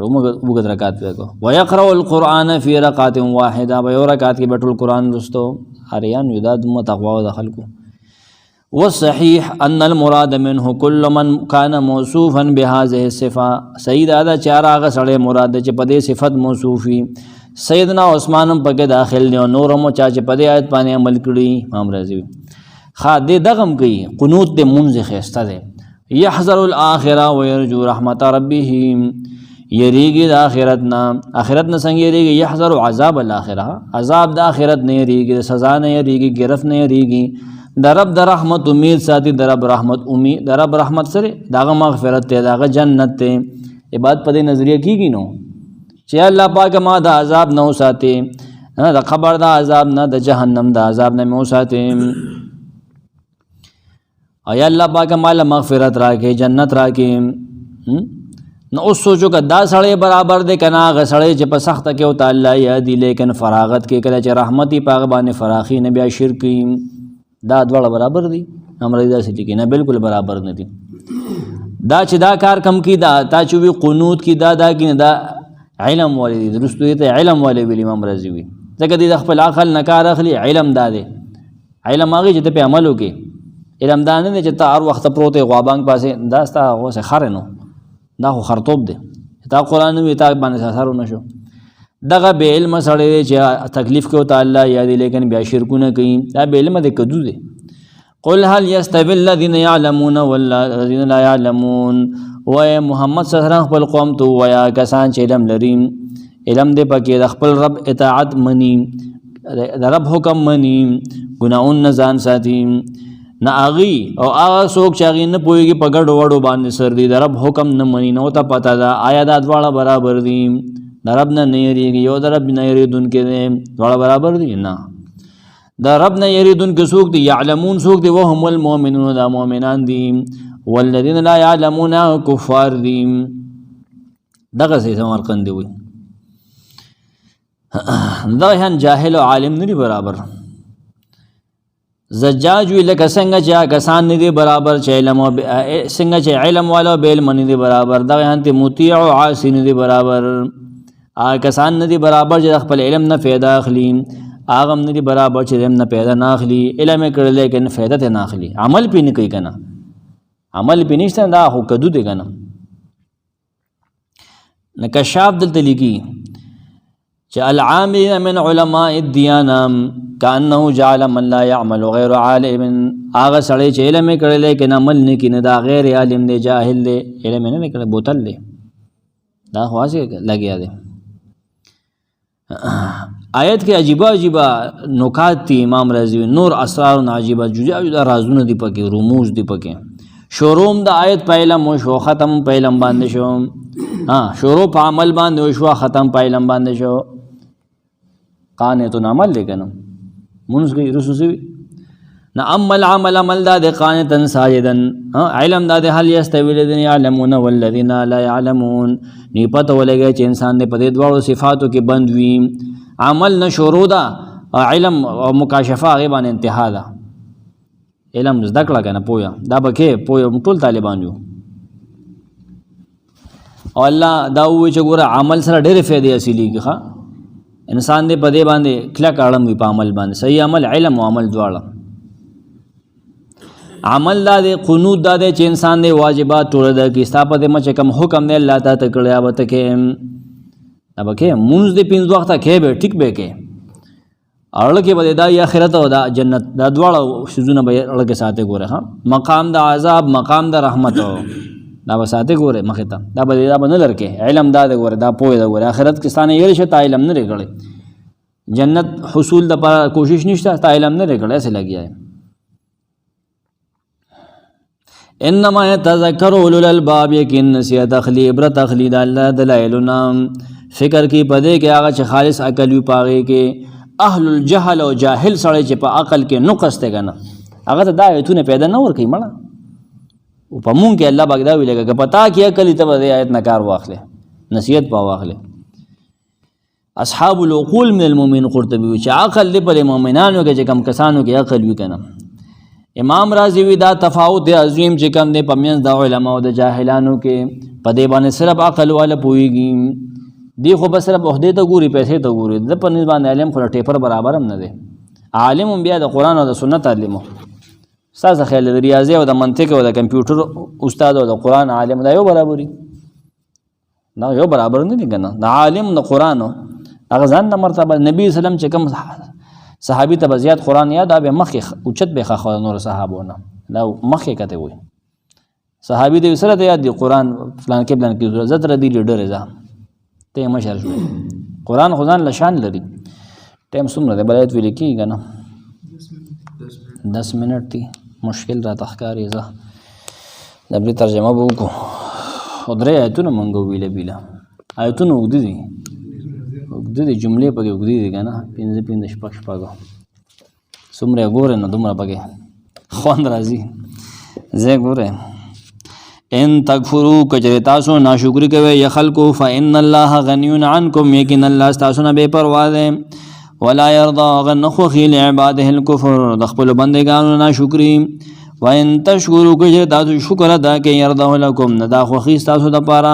وګد رکعت وکړو. ويقرأ القرآن في ركعة واحدة، په یو رکعت کې به ټول قرآن لوستو. اریان یو د تقوا او د خلکو. والصحيح ان المراد منه كل من كان موصوفا بهذه الصفه، صحیح دا چې هغه سړی مراد چې په دې صفت موصوفي. سیدنا عثمان هم پکې داخل دی او نور هم چا چې په دې آیت باندې عمل کړي. امام رازی خا دې دغم کوي قنوت دې منځ خسته ده. يحذر الاخره ويرجو رحمت ربه، یریږي د آخرت نه. آخرت نه څنګه یریږي؟ يحذر عذاب الاخره، عذاب د آخرت نه یریږي، سزا نه یریږي، گرفت نه یریږي. د رب د رحمت امید ساتي، د رب رحمت امید، د رب رحمت سره داغه مغفرت ته، داغه جنت ته. عبادت په دې نظریه کیږي نو چې الله پاک ما د عذاب نه وساتي، د قبر د عذاب نه، د جهنم د عذاب نه مې وساتي. او یا الله پاک مال مغفرت راکې، جنت راکې. نو اوس سوچو که دا سړی برابر دی که نه هغه سړی چې په سخته کې او تعالی یادي لیکن فراغت کې کله چې رحمتي په هغه باندې فراخي نه بیا شرک کوي. دا دواړه برابر دي؟ امر داسې ټکي نه، بالکل برابر نه دي. دا چې دا کار کم کی، دا تا چې وي قنوت کی، دا کی نه، دا علم والی دي. درستو ته علم والی ویل امام رازی وي، ځکه دې د خپل عقل نه کار اخلي. علم دا دی، علم هغه چې ته په عمل وکې. علم دا نه دی چې ته هر وخت پروت غوابانګ پاسې دا ستا اوسه خر نو، دا خو خرطوب دی. تا قرآن وی تا باندې اثر نشو. دغه به علم سره چې تکلیف کو تعالی یادي لیکن بیا شرکونه کوي، دا به علم د کدو دی. قل هل يستوي الذين يعلمون والذين لا يعلمون، و محمد صلی الله علیه وسلم خپل قوم ته ویا کسان چې علم لري، علم دې پکې د خپل رب اطاعت مني، د رب حکم مني، ګناون نه ځان ساتي. نه اغي او هغه څوک چې هغې نه پوهېږي په ګډو وډو باندې سر دي، د رب حکم نه مني. نو ته پته ده آیا دا دواړه برابر دي؟ د رب نه یریږي، یو د رب نه یریدونکی دی، دواړه برابر دي؟ نه. د رب نه یریدونکی څوک دي؟ یعلمون څوک دي؟ وهم المؤمنون، دا مؤمنان دي. والذین لا یعلمون کفار دي. دغه څه سمرقند وي. دغه هن جاهل او عالم نه دي برابر. زجاج وی لکه څنګه چې کسان نه دي برابر چې علم او څنګه چې علم والا به علم نه دي برابر، دغه هنته مطیع او عاصی نه دي برابر. کسان نه دي برابر چې خپل علم نه فایده اخلي، هغه نه دي برابر چې علم نه پیدا نه اخلي. علم کړل لیکن فایده ته نه اخلي، عمل پې نه کوي کنه، عمل پې نشته، دا خو کدو دی کنه. نه کشاف دلته لیکي چې العامل من علماء الديانه كانه جعل من لا يعمل غير عالم، هغه سړی چې علم کړل لیکن عمل نه کوي، دا غیر عالم دی، جاهل دی، علم نه کړل، بوتل دی، دا خاصه لګیا دی. آیت کې عجیبه عجیبه نکات دي امام رازی، نور اسرار عجیبه جدا جدا رازونه دي پکې، رموز دي پکې. شروع د آیت په علم شو، ختم په علم باندې شو. شروع په عمل باندې شو، ختم په علم باندې شو. قانتون عمل لیکنم منځ کې رسوسوي نه. عمل عمل عمل دا د قانتن ساجدن، علم دا د هل یستوی الذین یعلمون والذین لا یعلمون. نی پته ولګي چې انسان دې په دې دواړو صفاتو کې بند وي. عمل نه شروع ده، علم او مکاشفه هغې باندې انتها ده. علم زده کړه که نه پوهه، دا به کې پوهه ټول طالبان یو. او الله دا ووایي چې ګوره عمل سره ډېرې فایدې حاصلېږي. ښه انسان دې په دې باندې کلک اړم وي په عمل باندې، صحیح عمل، علم او عمل دواړه. عمل دا دی، قنوت دا دی چې انسان دې واجبات ټوله ده کړي، ستا په دې مه چې کوم حکم دی الله تا ته کړی هغه به ته کې، دا به کې مونځ دې 5 وخته کې به ټیک به کې، اړه کې به دا آخرت او دا جنت، دا دواړه شیزونه به اړه کې ساتي. ګوره ها مقام د عذاب، مقام د رحمت دا به ساتي. ګوره مخې ته دا به نه لرکې. علم دا دی ګوره، دا پوهه ده. ګوره آخرت کې ستانه یې شته علم نه لري کړی، جنت حصول د پر کوشش نشته، تا علم نه لري کړی، ایسه لګیا ہے. انما يتذكر اولو الالباب، یقین نصیحت اخلی، عبرت اخلی د الله دلایلنا، فکر کی پدې کې هغه چې خالص عقل وي پاغه کې. اهل الجهل او جاهل سړی چې په عقل کې نقص ته کنه، هغه ته دا ایتونه پیدا نه ور کوي مړه. او په مونږ کې الله باغ دا ویل کې پتا کې عقل ته به آیت نه کار واخلې، نصیحت په واخلې. اصحاب العقول من المؤمنین قرطبي وی چې عقل دی په مؤمنانو کې چې کم کسانو کې عقل وی کنه. امام رازی وی دا تفاوت عظیم چې کم دی په منځ د علماء او د جاهلانو کې په دې باندې صرف عقل والا پويږي. دی خو بس صرف عہدے ته ګوري پیسې ته ګوري د په نسبت باندې علم خو ټیپر برابر هم نه دی. عالم بیا د قران او د سنت عالم استاد خیال د ریاضي او د منطق او د کمپیوټر استاد او د قران عالم دا یو برابرۍ دا یو برابر نه دي کنه. د عالم د قران هغه ځان د مرتبه نبی سلام چې کوم صحابي ته زیات قران یاد به مخ اوچت به خو نور صحابونه دا مخ کته وي صحابي د سره یاد دي قران فلان کې بلان کې ضرورت ردی لیډر ځه ته مشر شو. قران خدان لشان لري. ټایم څومره دی بلایت ویل کېږي که نه 10 منټ دی مشکل را تخکاري. زه دبلې ترجمه به وکړو. خو درې آیتونه مونږ وویله بیله آیتونه اوږده دي جملې پکې اوږدې دي که نه 5 شپږ څومره یې ګورې نو دومره پکې خوند راځي. زه ګورې ان تکفروا کچره تاسو ناشکری کوي یا خلکو فإن الله غنی عنکم یقینا الله تاسو نه بے پروا ده ولا يرضى غنخو خيل عباده الكفر د خپل بندگانو ناشکری وان تشکروا کچره تاسو شکر ادا کوي يرضى لكم نه دا خو خي تاسو د پاره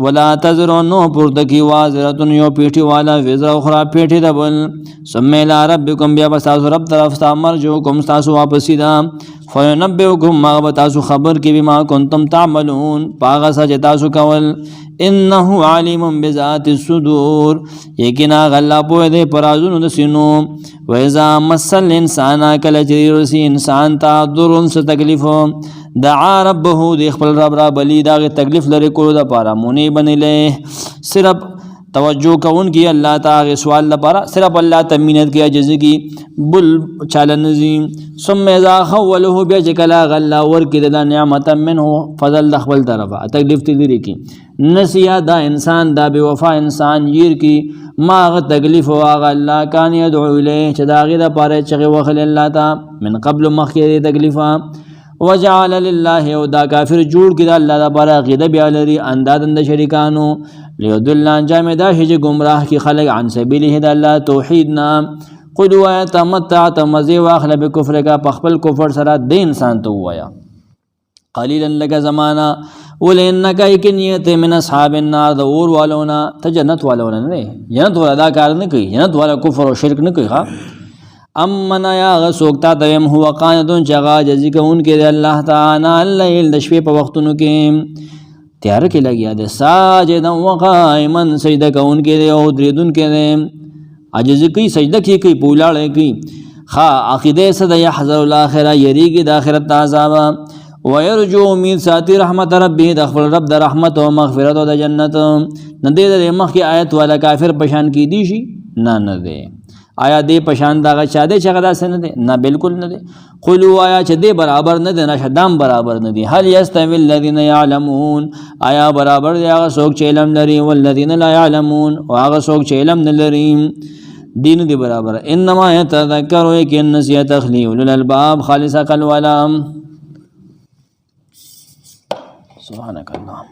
ولا تزرونو پردکی وازرتن یو پیٹی والا وزر اخرى پیٹی دبل ثم الى ربکم بیا بستاسو رب طرف مرجوکم ستاسو واپسی دا فینبئکم ما بتاسو خبر کی بما کنتم تعملون پاغا سا جتاسو کول انه علیم بذات الصدور یقینا غلا پوه دے پرازونو د سینو وإذا مسل انسان کل چریرسی انسان تا درون سے تکلیفو دعا ربه دی خپل رب را بلی دا تکلیف لري کولو د پاره مونی بنلې صرف توجه کون کی الله تعالی سوال لپاره صرف الله تمینت کی عجز کی بل چالنزی ثم اذا خوله بجکلا غلا ور کی د نعمت منه فضل خپل طرفه تکلیف تلری کی نسیا دا انسان دا بے وفا انسان ير کی ما غ تکلیف واغ الله کان يدعو الیه چې دا غیره پاره چې وخل الله تا من قبل مخیر تکلیفا وجعل لله او دا کافر جوړ کړه الله دا بار عقیده بیا لري اندادند شریکانو ليضل عن جامع دا هج گمراه کی خلق عن سبیله د الله توحید نام قلوا تمتع تمزي واخل بكفر کا پخپل کفر سره د انسان ته وایا قليلا لك زمانہ ولانك يكنيت من اصحاب النار د اور والونا ته جنت والونا نه جنت والا دا کار نه کوي جنت والا کفر او شرک نه کوي ها امنا یا غسوکتا دیم هو قانتون چغا جزی کون کې الله تعالی الليل د شپې په وختونو کې تیار کې لګیا د ساجدا وقائما سجده کون کې او دریدون کې عجز کوي سجده کوي پولاړ کوي خا عقیده صد يحذر الاخره یریږي د اخرت عذاب ويرجو امید ساتي رحمت ربي د خپل رب د رحمت او مغفرت او د جنت نه دې د مخ کی آیت والا کافر پشان کی دي شي نه دې آیا دې پشان دا چا دې چغدا سن دې نه بالکل نه دې قولوا آیا چې دې برابر نه دې نشدام برابر نه دې هل يستوي الذين يعلمون آیا برابر دې هغه څوک چې علم لري والذین لا يعلمون او هغه څوک چې علم نه لري دین دې برابر انما يتذكر يكن نسيت تخلي للالباب خالص قل ولا سبحانك اللهم